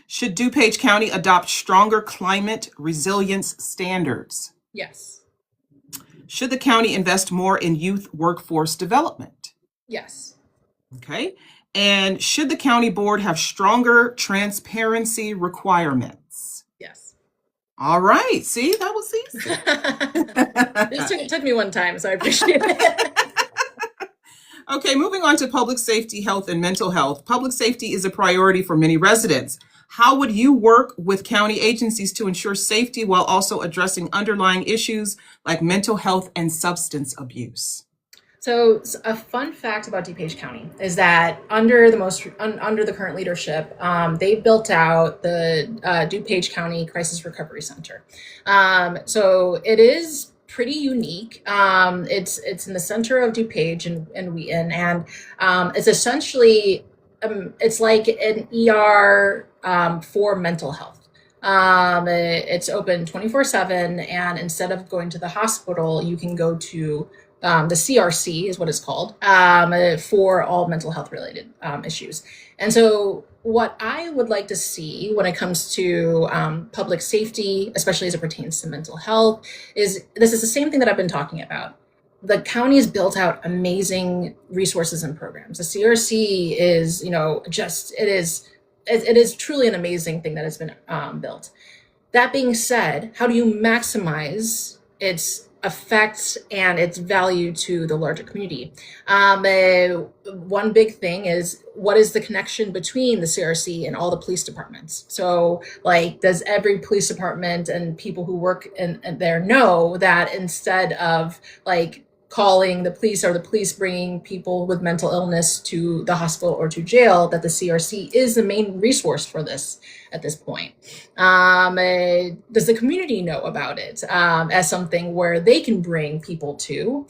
Should DuPage County adopt stronger climate resilience standards? Yes. Should the county invest more in youth workforce development? Yes. Okay. And should the county board have stronger transparency requirements? Yes. All right. See, that was easy. It took me one time, so I appreciate it. Okay, moving on to public safety, health, and mental health. Public safety is a priority for many residents. How would you work with county agencies to ensure safety while also addressing underlying issues like mental health and substance abuse? So a fun fact about DuPage County is that under the current leadership, they built out the DuPage County Crisis Recovery Center. So it is pretty unique. It's in the center of DuPage and Wheaton, and it's essentially it's like an ER for mental health. It's open 24/7, and instead of going to the hospital, you can go to the CRC is what it's called, for all mental health related issues. And so what I would like to see when it comes to public safety, especially as it pertains to mental health, is this is the same thing that I've been talking about. The county has built out amazing resources and programs. The CRC is, it is truly an amazing thing that has been built. That being said, how do you maximize its effects and its value to the larger community? One big thing is, what is the connection between the CRC and all the police departments? So, like, does every police department and people who work in there know that instead of like calling the police or the police bringing people with mental illness to the hospital or to jail, that the CRC is the main resource for this at this point? Does the community know about it as something where they can bring people to?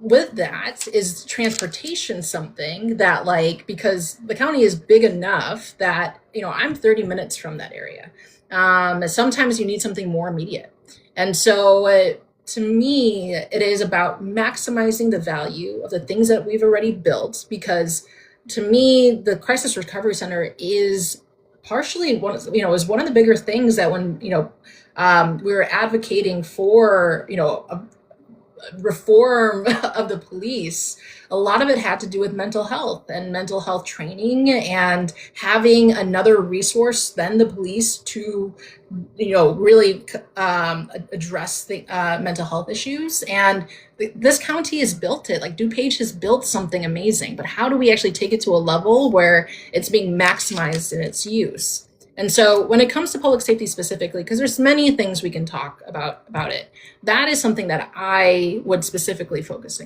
With that, is transportation something that, like, because the county is big enough that, I'm 30 minutes from that area. Sometimes you need something more immediate. And so to me, it is about maximizing the value of the things that we've already built, because to me, the Crisis Recovery Center is partially is one of the bigger things that when, we were advocating for, a reform of the police, a lot of it had to do with mental health and mental health training and having another resource than the police to, really address the mental health issues. And this county has built it. Like, DuPage has built something amazing, but how do we actually take it to a level where it's being maximized in its use? And so when it comes to public safety specifically, because there's many things we can talk about it, that is something that I would specifically focus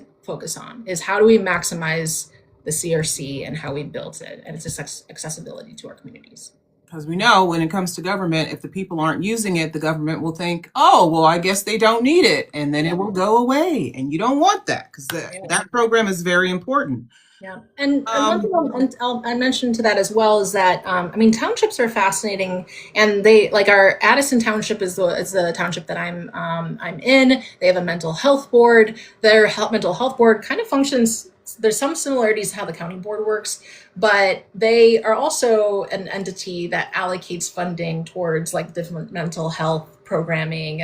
on, is how do we maximize the CRC and how we built it and its accessibility to our communities. Because we know when it comes to government, if the people aren't using it, the government will think, oh, well, I guess they don't need it. And then it will go away. And you don't want that, because that program is very important. Yeah, and one thing I mentioned to that as well is that townships are fascinating, and they, like, our Addison Township is the township that I'm in. They have a mental health board. Their mental health board kind of functions. There's some similarities to how the county board works, but they are also an entity that allocates funding towards, like, different mental health programming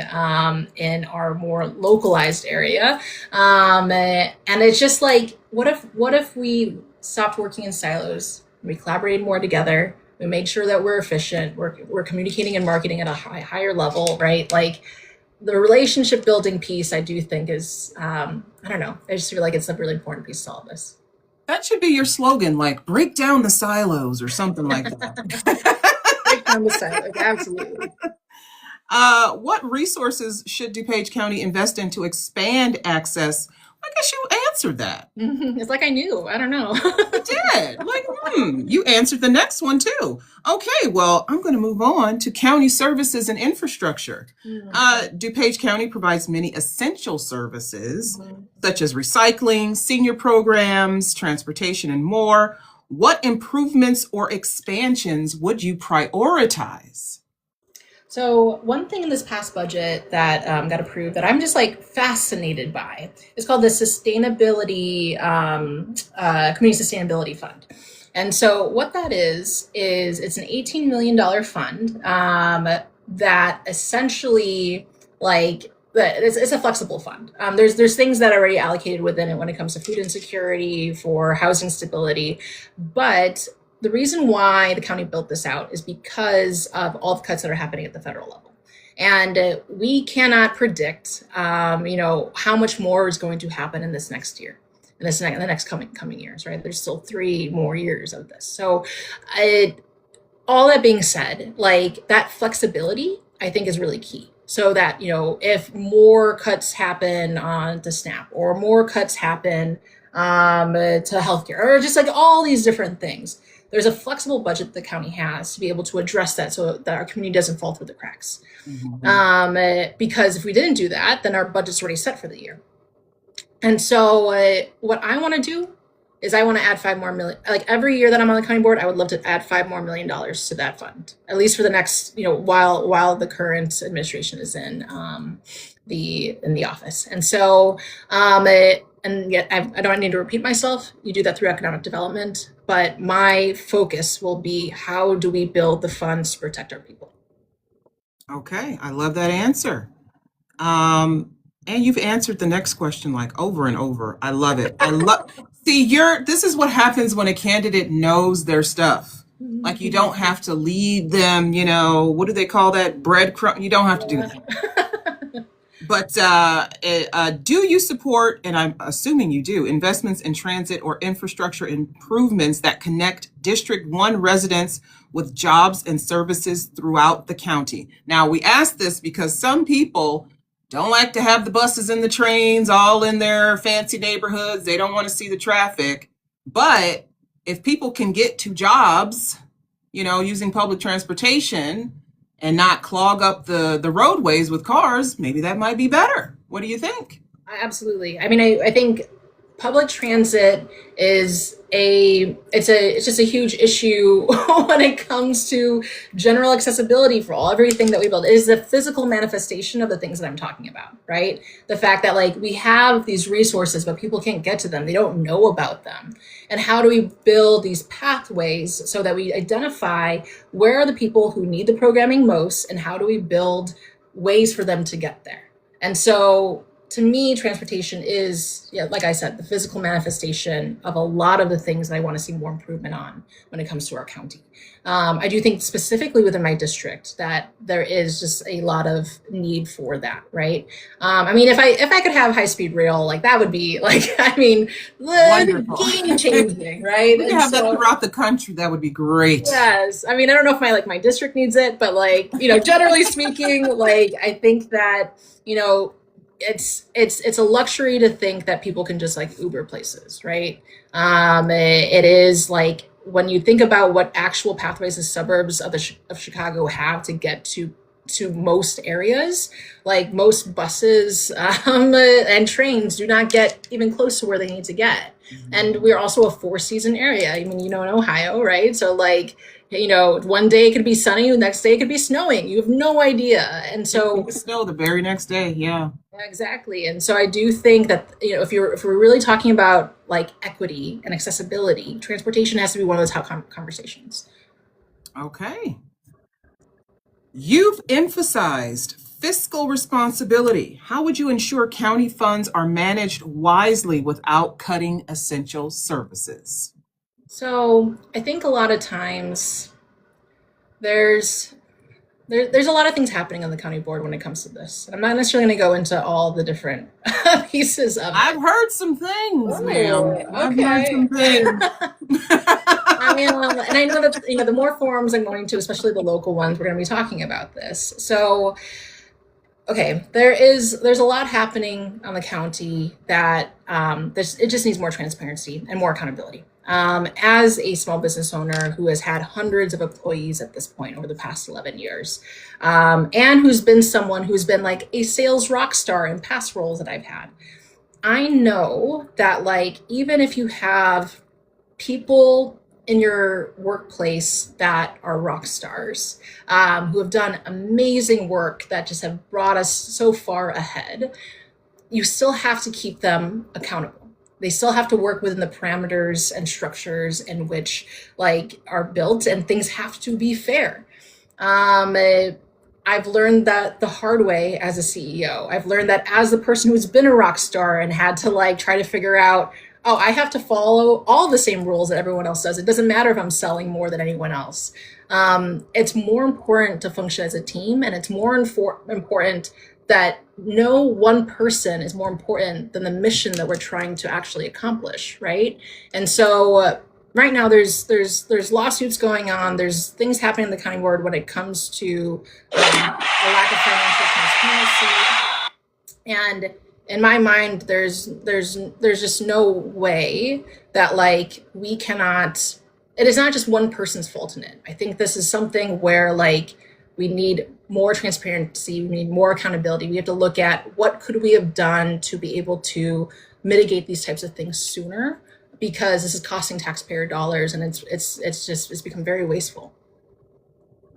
in our more localized area. And it's just like, what if we stopped working in silos, we collaborated more together, we made sure that we're efficient, we're communicating and marketing at a higher level, right? Like, the relationship building piece, I do think is, I don't know, I just feel like it's a really important piece to all of this. That should be your slogan, like, break down the silos or something like that. Break down the silos, absolutely. What resources should DuPage County invest in to expand access? I guess you answered that. It's like I knew. I don't know. You did. Like, you answered the next one too. Okay, well, I'm going to move on to county services and infrastructure. DuPage County provides many essential services, such as recycling, senior programs, transportation, and more. What improvements or expansions would you prioritize? So one thing in this past budget that got approved that I'm just, like, fascinated by is called the Sustainability Community Sustainability Fund. And so what that is it's an $18 million fund that essentially, like, it's a flexible fund. There's things that are already allocated within it when it comes to food insecurity, for housing stability, but the reason why the county built this out is because of all the cuts that are happening at the federal level. And we cannot predict, how much more is going to happen in this next year, in the next coming years, right? There's still 3 more years of this. So all that being said, like, that flexibility, I think, is really key. So that, if more cuts happen on to SNAP, or more cuts happen to healthcare, or just, like, all these different things, there's a flexible budget the county has to be able to address that, so that our community doesn't fall through the cracks. Because if we didn't do that, then our budget's already set for the year. And so what I want to do is I want to add 5 more million. Like, every year that I'm on the county board, I would love to add $5 more million to that fund, at least for the next, while the current administration is in the office. And so and yet I don't need to repeat myself, you do that through economic development, but my focus will be how do we build the funds to protect our people? Okay, I love that answer. And you've answered the next question like over and over. I love it. I love see this is what happens when a candidate knows their stuff. Like you don't have to lead them, what do they call that? Breadcrumb. You don't have to do that. But do you support, and I'm assuming you do, investments in transit or infrastructure improvements that connect District 1 residents with jobs and services throughout the county? Now, we ask this because some people don't like to have the buses and the trains all in their fancy neighborhoods. They don't want to see the traffic. But if people can get to jobs, using public transportation, and not clog up the roadways with cars, maybe that might be better. What do you think? Absolutely. I mean, I think public transit is it's just a huge issue when it comes to general accessibility for everything that we build. It is the physical manifestation of the things that I'm talking about, right? The fact that like we have these resources, but people can't get to them. They don't know about them. And how do we build these pathways so that we identify where are the people who need the programming most, and how do we build ways for them to get there? And so to me, transportation is, like I said, the physical manifestation of a lot of the things that I want to see more improvement on when it comes to our county. I do think specifically within my district that there is just a lot of need for that, right? I mean, if I could have high-speed rail, like that would be Wonderful. Game changing, right? We can have that throughout the country. That would be great. Yes. I mean, I don't know if my district needs it, but generally speaking, I think that, it's a luxury to think that people can just Uber places, right? It is when you think about what actual pathways the suburbs of Chicago have to get to most areas, most buses and trains do not get even close to where they need to get. Mm-hmm. And we're also a 4-season area. I mean, in Ohio, right? So one day it could be sunny, the next day it could be snowing. You have no idea. And so snow the very next day. Yeah. Exactly. And so I do think that, if we're really talking about equity and accessibility, transportation has to be one of those top conversations. Okay. You've emphasized fiscal responsibility. How would you ensure county funds are managed wisely without cutting essential services? So I think a lot of times there's a lot of things happening on the county board when it comes to this. And I'm not necessarily going to go into all the different pieces of it. I've heard some things, ma'am. Okay. I've heard some things. I mean, and I know that, the more forums I'm going to, especially the local ones, we're going to be talking about this. So, okay, there's a lot happening on the county that it just needs more transparency and more accountability. As a small business owner who has had hundreds of employees at this point over the past 11 years, and who's been someone who's been a sales rock star in past roles that I've had, I know that even if you have people in your workplace that are rock stars, who have done amazing work that just have brought us so far ahead, you still have to keep them accountable. They still have to work within the parameters and structures in which are built, and things have to be fair. I've learned that the hard way as a CEO. I've learned that as the person who's been a rock star and had to try to figure out, I have to follow all the same rules that everyone else does. It doesn't matter if I'm selling more than anyone else. It's more important to function as a team, and it's more important that no one person is more important than the mission that we're trying to actually accomplish, right? And so right now there's lawsuits going on. There's things happening in the county board when it comes to a lack of financial transparency. And in my mind, there's just no way that we cannot. It is not just one person's fault in it. I think this is something where we need more transparency, we need more accountability. We have to look at what could we have done to be able to mitigate these types of things sooner, because this is costing taxpayer dollars, and it's become very wasteful.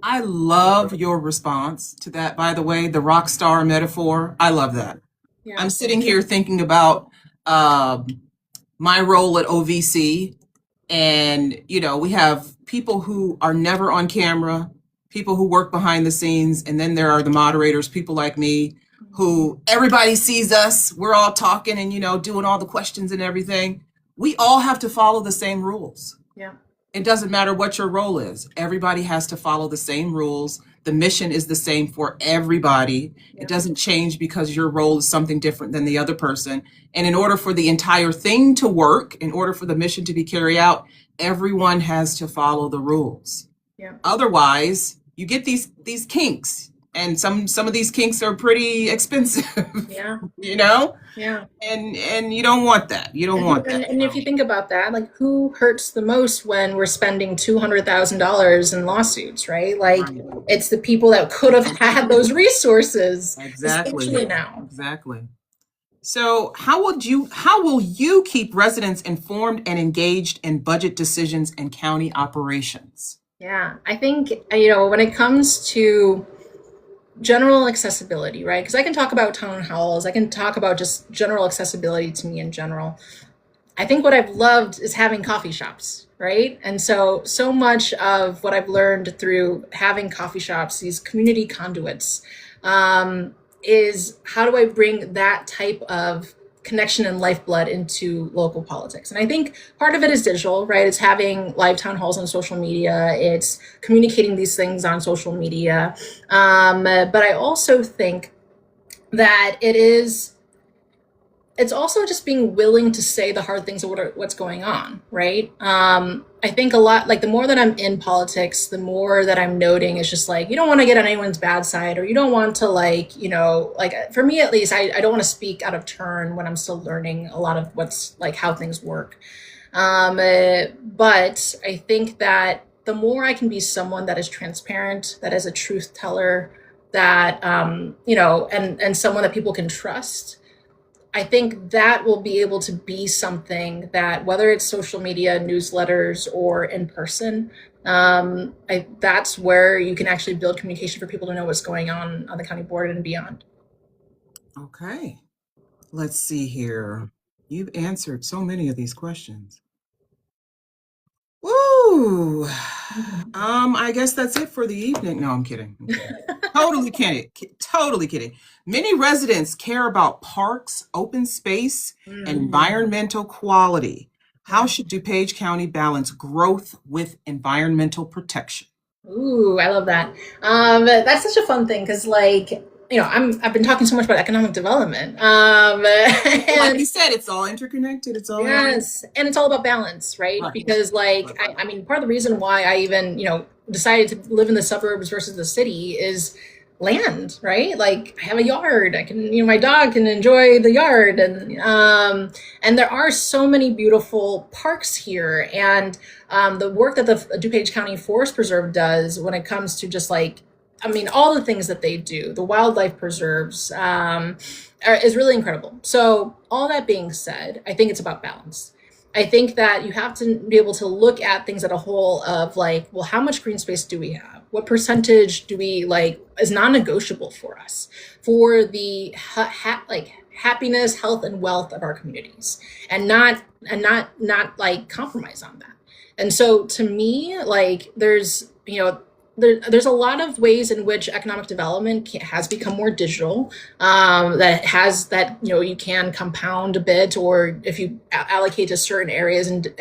I love your response to that, by the way, the rock star metaphor. I love that. Yeah. I'm sitting here thinking about um, my role at OVC. And, we have people who are never on camera, people who work behind the scenes, and then there are the moderators, people like me, who everybody sees us. We're all talking and, doing all the questions and everything. We all have to follow the same rules. Yeah. It doesn't matter what your role is. Everybody has to follow the same rules. The mission is the same for everybody. Yeah. It doesn't change because your role is something different than the other person. And in order for the entire thing to work, in order for the mission to be carried out, everyone has to follow the rules. Yeah. Otherwise, you get these kinks. And some of these kinks are pretty expensive. Yeah. Yeah. And you don't want that. You don't want that. And if you think about that, like, who hurts the most when we're spending $200,000 in lawsuits, right? Like, it's the people that could have had those resources. Exactly. Now. Exactly. So how will you keep residents informed and engaged in budget decisions and county operations? Yeah, I think, when it comes to general accessibility, right? Because I can talk about town halls, I can talk about just general accessibility to me in general. I think what I've loved is having coffee shops, right? And so much of what I've learned through having coffee shops, these community conduits, is how do I bring that type of connection and lifeblood into local politics? And I think part of it is digital, right? It's having live town halls on social media. It's communicating these things on social media. But I also think that it's also just being willing to say the hard things of what's going on, right? I think a lot, like, the more that I'm in politics, the more that I'm noting is just like, you don't want to get on anyone's bad side, or you don't want to, like, for me at least, I don't want to speak out of turn when I'm still learning a lot of what's, like, how things work. But I think that the more I can be someone that is transparent, that is a truth teller, that, and someone that people can trust, I think that will be able to be something that, whether it's social media, newsletters, or in person, that's where you can actually build communication for people to know what's going on the county board and beyond. Okay. Let's see here. You've answered so many of these questions. Woo! I guess that's it for the evening. No, I'm kidding. Totally kidding. Totally kidding. Many residents care about parks, open space, and environmental quality. How should DuPage County balance growth with environmental protection? Ooh, I love that. That's such a fun thing because, like, I've been talking so much about economic development. And like you said, it's all interconnected. It's all and it's all about balance, right? Because, like, I mean, part of the reason why I even decided to live in the suburbs versus the city is land, right? Like, I have a yard. I can, my dog can enjoy the yard, and there are so many beautiful parks here, and the work that the DuPage County Forest Preserve does when it comes to just, like, all the things that they do, the wildlife preserves, is really incredible. So all that being said, I think it's about balance. I think that you have to be able to look at things at a whole of, like, well, how much green space do we have? What percentage do we, like, is non-negotiable for us for the happiness, health, and wealth of our communities, and not like compromise on that. And so to me, like, there's a lot of ways in which economic development has become more digital, that you can compound a bit, or if you allocate to certain areas, and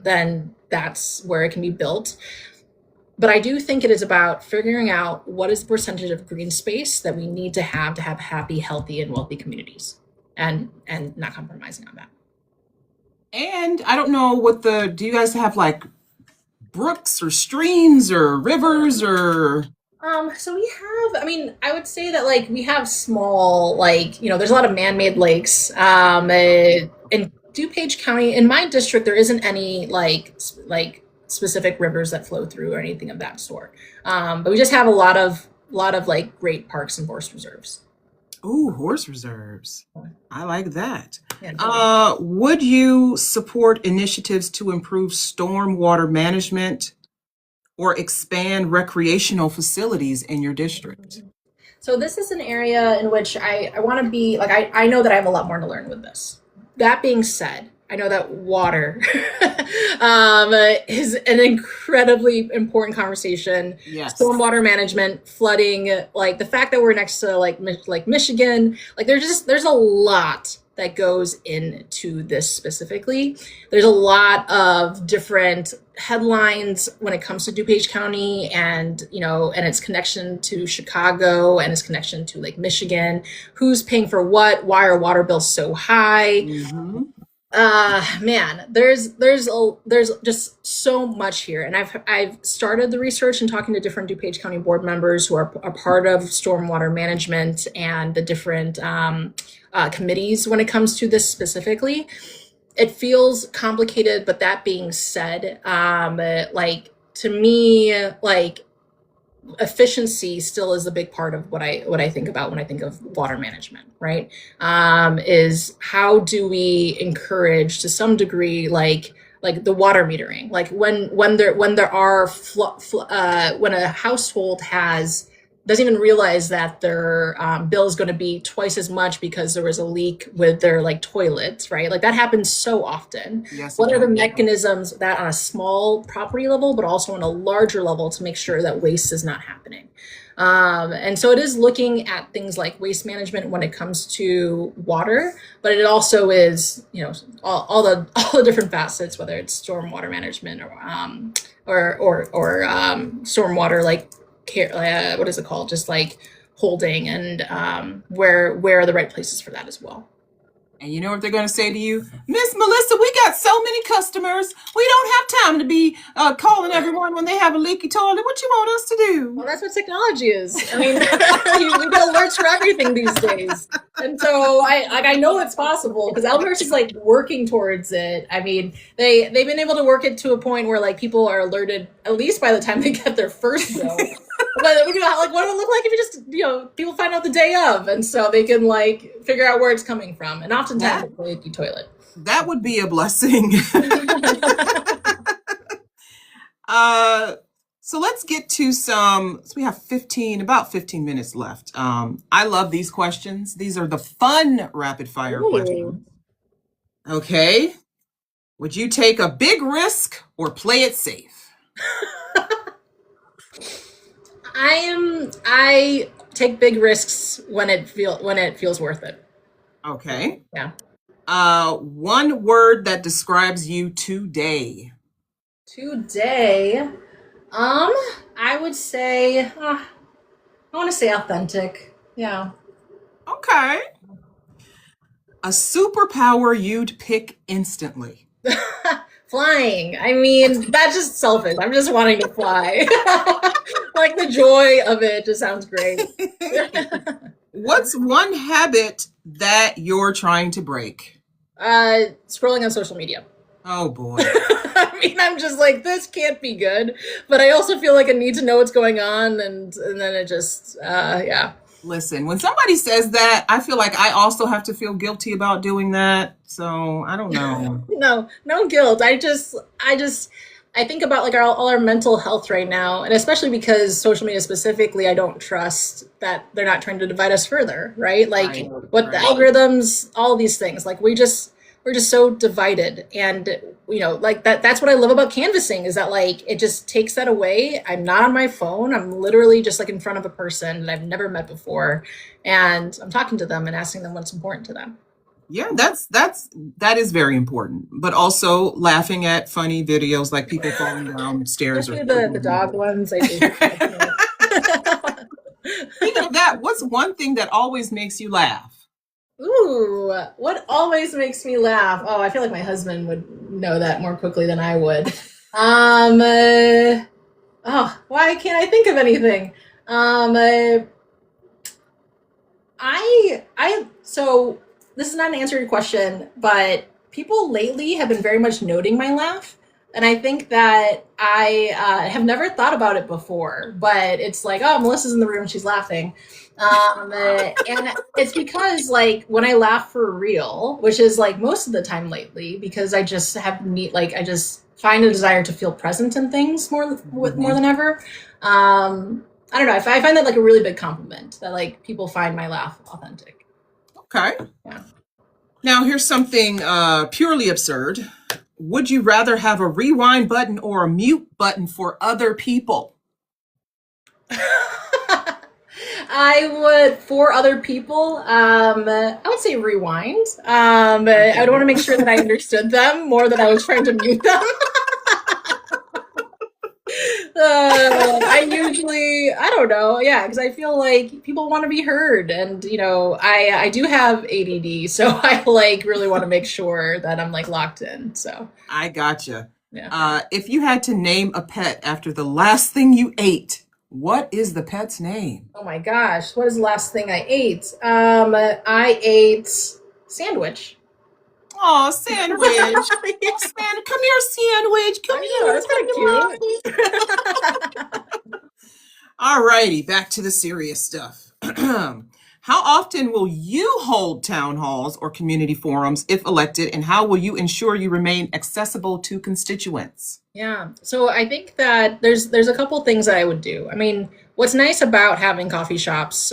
then that's where it can be built. But I do think it is about figuring out what is the percentage of green space that we need to have happy, healthy, and wealthy communities, and not compromising on that. And I don't know do you guys have, like, brooks or streams or rivers or? So we have, I would say that, like, we have small, like, there's a lot of man-made lakes. In DuPage County, in my district, there isn't any like specific rivers that flow through or anything of that sort. But we just have a lot of like great parks and forest reserves. Ooh, horse reserves. I like that. Yeah, would you support initiatives to improve stormwater management or expand recreational facilities in your district? So this is an area in which I want to be, like, I know that I have a lot more to learn with this. that being said, I know that water is an incredibly important conversation. Yes. Stormwater management, flooding, like the fact that we're next to like Michigan, like there's a lot that goes into this specifically. There's a lot of different headlines when it comes to DuPage County and, and its connection to Chicago and its connection to like Michigan. Who's paying for what? Why are water bills so high? Mm-hmm. Man, there's just so much here, and I've started the research and talking to different DuPage County board members who are a part of stormwater management and the different committees when it comes to this specifically. It feels complicated, but that being said, like to me, like efficiency still is a big part of what I think about when I think of water management, right? Is how do we encourage to some degree, like the water metering, like when there are when a household doesn't even realize that their bill is going to be twice as much because there was a leak with their like toilets, right? Like that happens so often. Yes, what are the mechanisms that on a small property level, but also on a larger level to make sure that waste is not happening? And so it is looking at things like waste management when it comes to water, but it also is, all the different facets, whether it's stormwater management or stormwater like care, what is it called? Just like holding and where are the right places for that as well. And you know what they're going to say to you? Miss Melissa, we got so many customers. We don't have time to be calling everyone when they have a leaky toilet. What you want us to do? Well, that's what technology is. I mean, we get alerts for everything these days. And so I know it's possible because Elmhurst is like working towards it. I mean, they've been able to work it to a point where like people are alerted at least by the time they get their first bill. But like, what would it look like if you just, people find out the day of, and so they can like figure out where it's coming from, and oftentimes it's a leaky toilet. That would be a blessing. So let's get to so we have about 15 minutes left. I love these questions. These are the fun rapid fire questions. Okay. Would you take a big risk or play it safe? I take big risks when it feels worth it. Okay. Yeah. One word that describes you today. Today, I would say, I want to say authentic. Yeah. Okay. A superpower you'd pick instantly. Flying. I mean, that's just selfish. I'm just wanting to fly. Like the joy of it just sounds great. What's one habit that you're trying to break? Scrolling on social media. Oh boy. I mean, I'm just like, this can't be good, but I also feel like I need to know what's going on, and then it just, yeah. Listen, when somebody says that, I feel like I also have to feel guilty about doing that. So I don't know. No guilt. I think about like all our mental health right now, and especially because social media specifically, I don't trust that they're not trying to divide us further, right? Like the algorithms, all these things, like we're just so divided. And like that's what I love about canvassing, is that like it just takes that away. I'm not on my phone. I'm literally just like in front of a person that I've never met before, and I'm talking to them and asking them what's important to them. Yeah, that is very important. But also laughing at funny videos like people falling down stairs. The dog ones. I do. Speaking of that, what's one thing that always makes you laugh? Ooh, what always makes me laugh? Oh, I feel like my husband would know that more quickly than I would. Why can't I think of anything? So this is not an answer to your question, but people lately have been very much noting my laugh. And I think that I have never thought about it before, but it's like, oh, Melissa's in the room, she's laughing. And it's because like when I laugh for real, which is like most of the time lately, because I just I just find a desire to feel present in things more than ever. I don't know. I find that like a really big compliment that like people find my laugh authentic. Okay. Yeah. Now, here's something purely absurd. Would you rather have a rewind button or a mute button for other people? I would, for other people, I would say rewind. I would want to make sure that I understood them more than I was trying to mute them. I don't know, yeah, because I feel like people want to be heard, and I do have ADD, so I like really want to make sure that I'm like locked in. So I gotcha. yeah. If you had to name a pet after the last thing you ate, what is the pet's name? Oh my gosh, what is the last thing I ate? I ate sandwich. Oh, sandwich. Oh, come here, sandwich. Come I know, here. that's Come kind here. of cute. All righty, back to the serious stuff. How often will you hold town halls or community forums if elected, and how will you ensure you remain accessible to constituents? Yeah. So I think that there's a couple things that I would do. I mean, what's nice about having coffee shops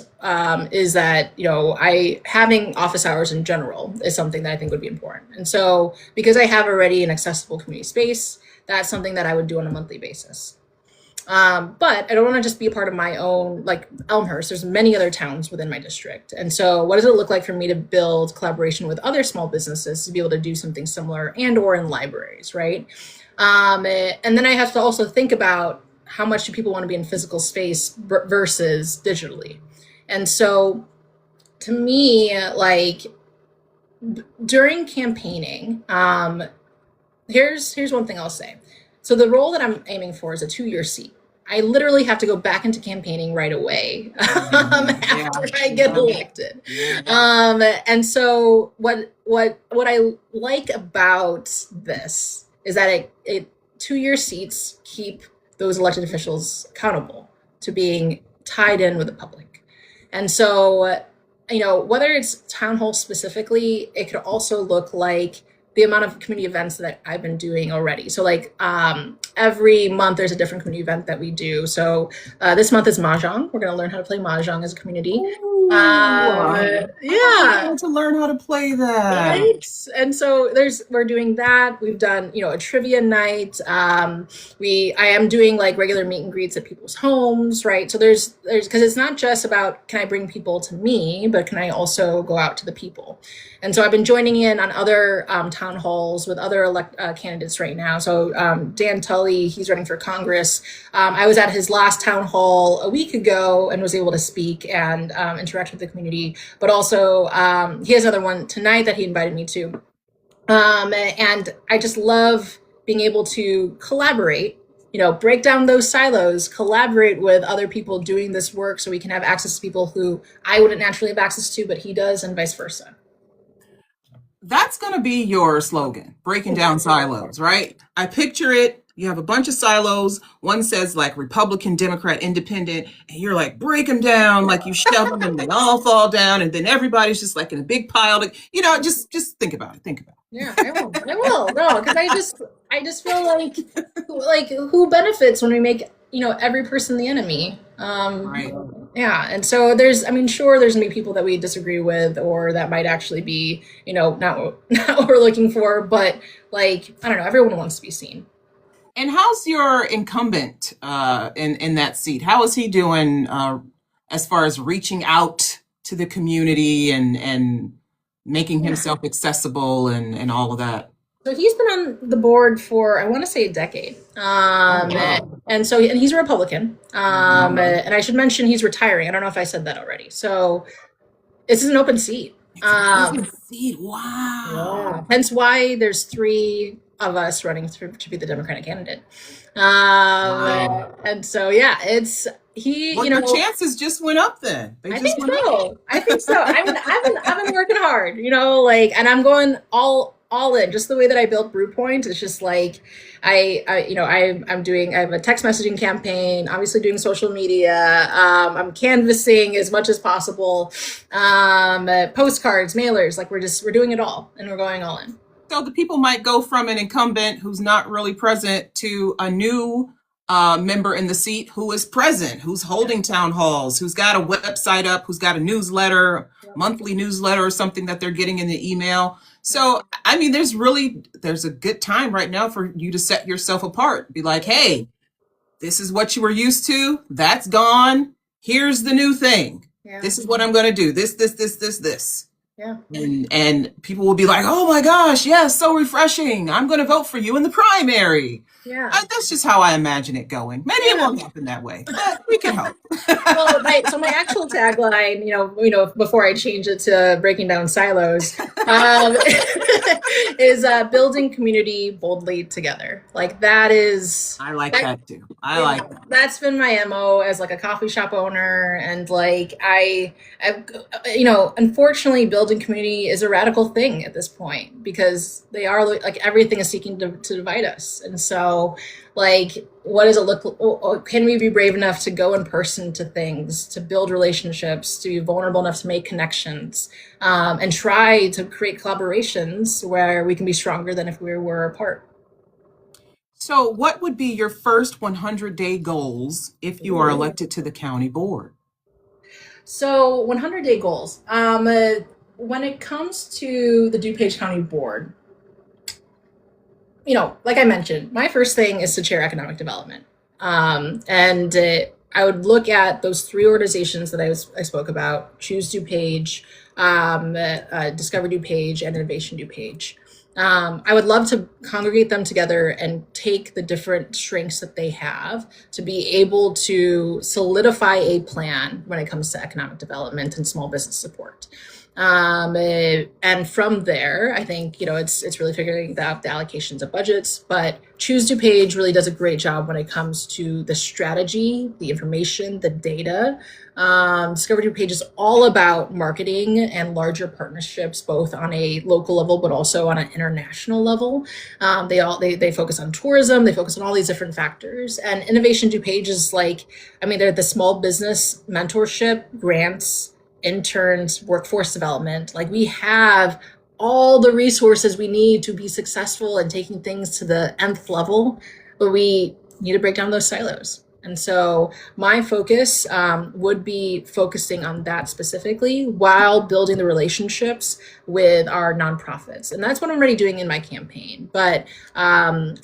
is that I having office hours in general is something that I think would be important. And so because I have already an accessible community space, that's something that I would do on a monthly basis. But I don't want to just be a part of my own, like Elmhurst. There's many other towns within my district. And so what does it look like for me to build collaboration with other small businesses to be able to do something similar and or in libraries, right? And then I have to also think about how much do people want to be in physical space versus digitally. And so to me, like during campaigning, here's one thing I'll say. So the role that I'm aiming for is a 2-year seat. I literally have to go back into campaigning right away after I get elected. And so what I like about this is that it 2-year seats keep those elected officials accountable to being tied in with the public. And so whether it's town hall specifically, it could also look like the amount of community events that I've been doing already. So like every month there's a different community event that we do. So this month is Mahjong. We're going to learn how to play Mahjong as a community. Yeah. I want to learn how to play that. Right? And so we're doing that. We've done, a trivia night. I am doing like regular meet and greets at people's homes, right? So there's because it's not just about can I bring people to me, but can I also go out to the people? And so I've been joining in on other town halls with other candidates right now. So Dan Tully, he's running for Congress. I was at his last town hall a week ago and was able to speak and interact with the community. But also he has another one tonight that he invited me to. And I just love being able to collaborate, break down those silos, collaborate with other people doing this work so we can have access to people who I wouldn't naturally have access to, but he does, and vice versa. That's going to be your slogan, breaking down silos, right? I picture it. You have a bunch of silos. One says like Republican, Democrat, Independent, and you're like, break them down, like you shove them and they all fall down. And then everybody's just like in a big pile. Just think about it. Think about it. Yeah, I will. No, because I just feel like who benefits when we make, every person the enemy. Right. Yeah. And so sure, there's gonna be people that we disagree with or that might actually be, not what we're looking for, but like, I don't know, everyone wants to be seen. And how's your incumbent in that seat? How is he doing as far as reaching out to the community and making himself accessible and all of that? So he's been on the board for, I want to say, a decade. And he's a Republican. And I should mention he's retiring. I don't know if I said that already. So this is an open seat. Open seat. Wow. Yeah. Hence why there's 3 of us running through to be the Democratic candidate. And so, yeah, it's your chances just went up then. I think so. I've been working hard, and I'm going all in. Just the way that I built Brewpoint, it's just like I have a text messaging campaign, obviously doing social media. I'm canvassing as much as possible, postcards, mailers, like we're doing it all and we're going all in. So the people might go from an incumbent who's not really present to a new member in the seat who is present, who's holding town halls, who's got a website up, who's got a newsletter, monthly newsletter or something that they're getting in the email. So, I mean, there's a good time right now for you to set yourself apart. Be like, hey, this is what you were used to. That's gone. Here's the new thing. Yeah. This is what I'm going to do. This. Yeah. And people will be like, oh my gosh, yes, so refreshing. I'm going to vote for you in the primary. Yeah. That's just how I imagine it going. Maybe it won't happen that way, but we can hope. Well, so my actual tagline, before I change it to breaking down silos, is building community boldly together. Like that is. I like that too. I like that. That's been my MO as like a coffee shop owner, and like unfortunately, building community is a radical thing at this point because they are like everything is seeking to divide us, and so. Like, what does it look? Can we be brave enough to go in person to things, to build relationships, to be vulnerable enough to make connections, and try to create collaborations where we can be stronger than if we were apart? So, what would be your first 100-day goals if you are elected to the county board? So, 100-day goals. When it comes to the DuPage County Board, like I mentioned, my first thing is to chair economic development. And I would look at those three organizations that I spoke about, Choose DuPage, Discover DuPage, and Innovation DuPage. I would love to congregate them together and take the different strengths that they have to be able to solidify a plan when it comes to economic development and small business support. And from there, I think, it's really figuring out the allocations of budgets, but Choose DuPage really does a great job when it comes to the strategy, the information, the data. Discover DuPage is all about marketing and larger partnerships, both on a local level, but also on an international level. They focus on tourism, they focus on all these different factors. And Innovation DuPage is they're the small business mentorship, grants, interns, workforce development. Like we have all the resources we need to be successful in taking things to the nth level, but we need to break down those silos. And so my focus would be focusing on that specifically while building the relationships with our nonprofits. And that's what I'm already doing in my campaign. But the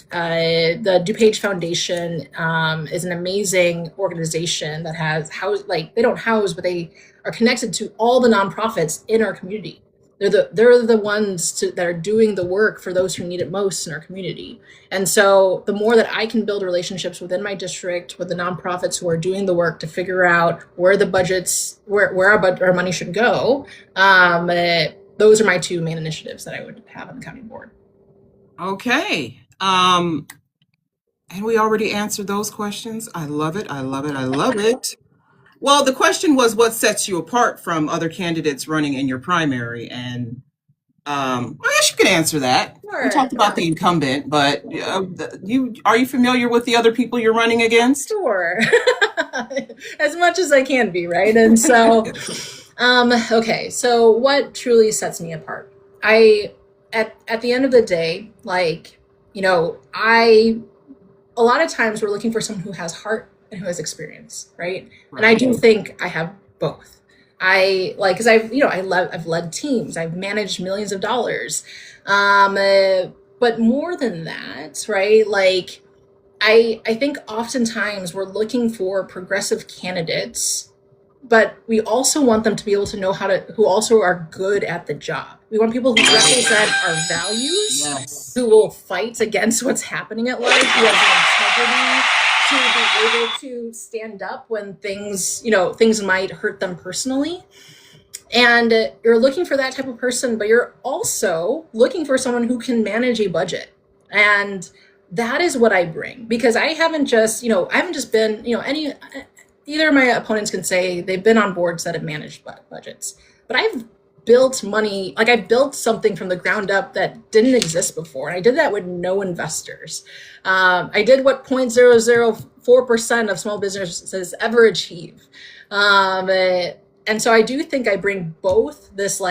DuPage Foundation is an amazing organization that has they don't house, but they are connected to all the nonprofits in our community. They're the ones that are doing the work for those who need it most in our community. And so the more that I can build relationships within my district with the nonprofits who are doing the work to figure out where the budgets, where our money should go, those are my two main initiatives that I would have on the county board. Okay. And we already answered those questions. I love it. Well, the question was what sets you apart from other candidates running in your primary? And I guess you could answer that. Sure. We talked about the incumbent, but are you familiar with the other people you're running against? Sure. As much as I can be, right? And so, okay. So what truly sets me apart? At the end of the day, a lot of times we're looking for someone who has heart and who has experience, right? And I do think I have both. Because I've led teams, I've managed millions of dollars, but more than that, right? I think oftentimes we're looking for progressive candidates, but we also want them to be able to know who also are good at the job. We want people who represent our values, yes, who will fight against what's happening at life, who have the integrity to be able to stand up when things might hurt them personally. And you're looking for that type of person, but you're also looking for someone who can manage a budget. And that is what I bring, because I haven't just been, either of my opponents can say they've been on boards that have managed budgets, but I've built money, I built something from the ground up that didn't exist before. And I did that with no investors. I did what 0.004% of small businesses ever achieve. And so I do think I bring both this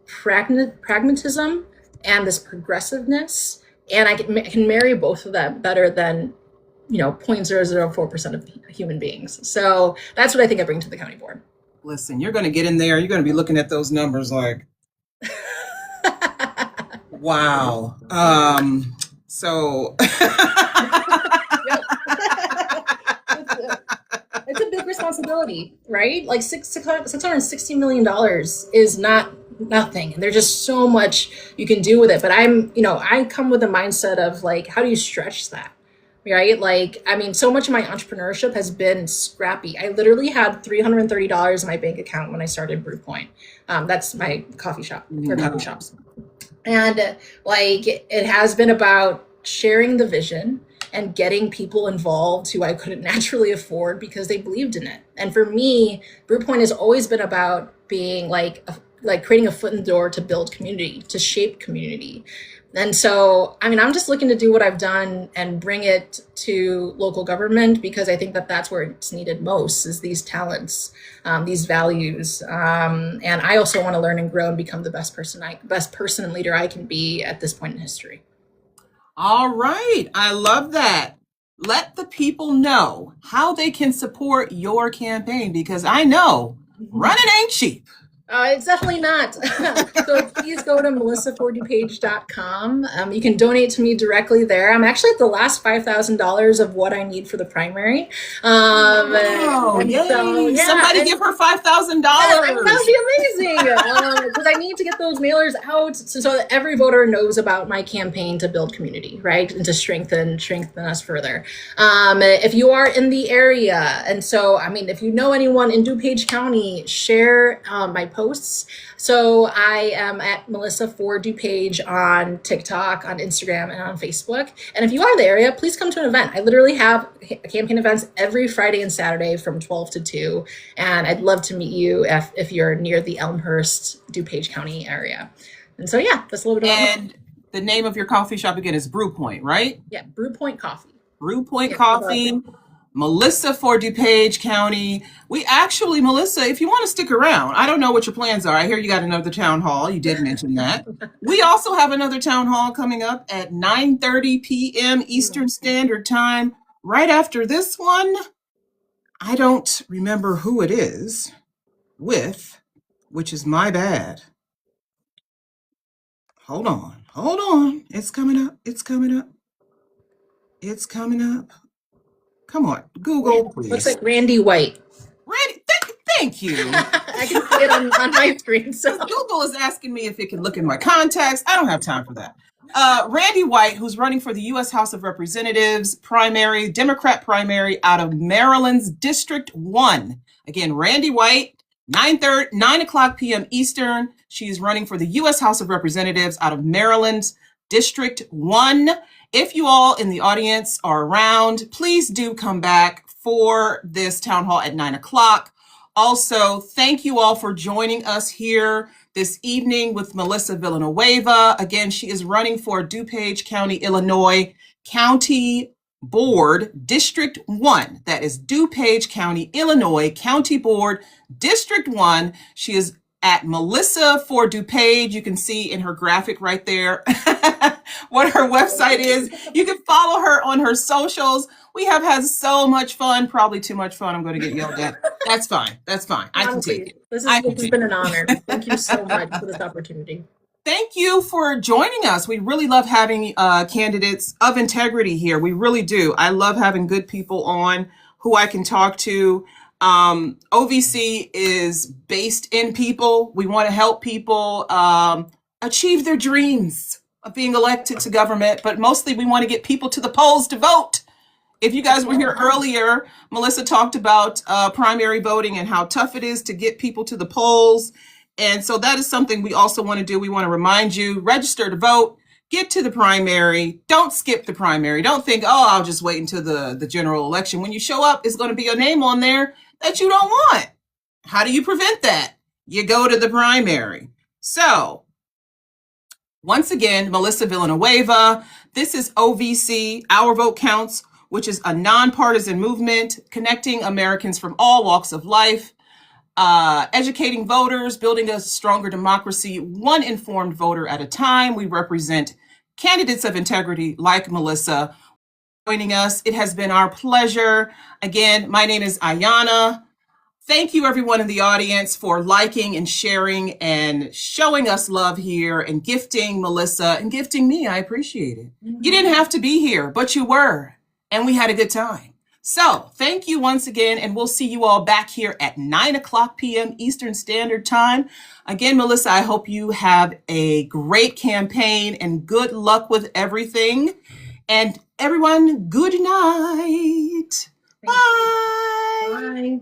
pragmatism and this progressiveness, and I can marry both of them better than 0.004% of human beings. So that's what I think I bring to the county board. Listen, you're going to get in there. You're going to be looking at those numbers like, wow. So it's a big responsibility, right? Like $660 million is not nothing. And there's just so much you can do with it. But I come with a mindset of like, how do you stretch that? Right? Like, I mean, so much of my entrepreneurship has been scrappy. I literally had $330 in my bank account when I started Brew Point. That's my coffee shop or coffee shops. And like, it has been about sharing the vision and getting people involved who I couldn't naturally afford because they believed in it. And for me, Brew Point has always been about being like creating a foot in the door to build community, to shape community. And so, I mean, I'm just looking to do what I've done and bring it to local government because I think that that's where it's needed most is these talents, these values. And I also want to learn and grow and become the best person and leader I can be at this point in history. All right. I love that. Let the people know how they can support your campaign because I know running ain't cheap. It's definitely not. So please go to melissafordupage.com. You can donate to me directly there. I'm actually at the last $5,000 of what I need for the primary. Oh, yay. So, yeah, somebody give her $5,000. That would be amazing. Because I need to get those mailers out so that every voter knows about my campaign to build community, right? And to strengthen us further. If you are in the area, and so, I mean, if you know anyone in DuPage County, share my posts. So I am at Melissa for DuPage on TikTok, on Instagram, and on Facebook. And if you are in the area, please come to an event. I literally have campaign events every Friday and Saturday from 12 to 2. And I'd love to meet you if you're near the Elmhurst, DuPage County area. And so, yeah, that's a little bit about And the name of your coffee shop again is Brew Point, right? Yeah, Brew Point Coffee. Brew Point Coffee. Melissa for DuPage County. We actually, Melissa, if you want to stick around, I don't know what your plans are. I hear you got another town hall. You did mention that. We also have another town hall coming up at 9:30 p.m. Eastern Standard Time. Right after this one, I don't remember who it is with, which is my bad. Hold on. It's coming up. Come on, Google, please. Looks like Randy White. Randy, thank you. I can see it on my screen. So Google is asking me if it can look in my contacts. I don't have time for that. Randy White, who's running for the U.S. House of Representatives Democrat primary out of Maryland's District 1. Again, Randy White, 9 o'clock p.m. Eastern. She's running for the U.S. House of Representatives out of Maryland's District 1. If you all in the audience are around, please do come back for this town hall at 9 o'clock. Also, thank you all for joining us here this evening with Melissa Villanueva. Again, she is running for DuPage County, Illinois County Board, District 1. That is DuPage County, Illinois County Board, District 1. She is at Melissa for DuPage. You can see in her graphic right there what her website is. You can follow her on her socials. We have had so much fun, probably too much fun. I'm going to get yelled at. That's fine. I can take it. This has been an honor. Thank you so much for this opportunity. Thank you for joining us. We really love having candidates of integrity here. We really do. I love having good people on who I can talk to. OVC is based in people. We want to help people achieve their dreams of being elected to government, but mostly we want to get people to the polls to vote. If you guys were here earlier, Melissa talked about primary voting and how tough it is to get people to the polls. And so that is something we also want to do. We want to remind you, register to vote, get to the primary. Don't skip the primary. Don't think, oh, I'll just wait until the general election. When you show up, it's going to be a name on there that you don't want. How do you prevent that? You go to the primary. So once again, Melissa Villanueva, this is OVC, Our Vote Counts, which is a nonpartisan movement connecting Americans from all walks of life, educating voters, building a stronger democracy, one informed voter at a time. We represent candidates of integrity like Melissa. joining us. It has been our pleasure. Again, my name is Ayana. Thank you, everyone in the audience, for liking and sharing and showing us love here and gifting Melissa and gifting me. I appreciate it. You didn't have to be here, but you were, and we had a good time. So thank you once again, and we'll see you all back here at 9:00 p.m. Eastern Standard Time. Again, Melissa, I hope you have a great campaign and good luck with everything. And everyone, good night. Bye. Bye.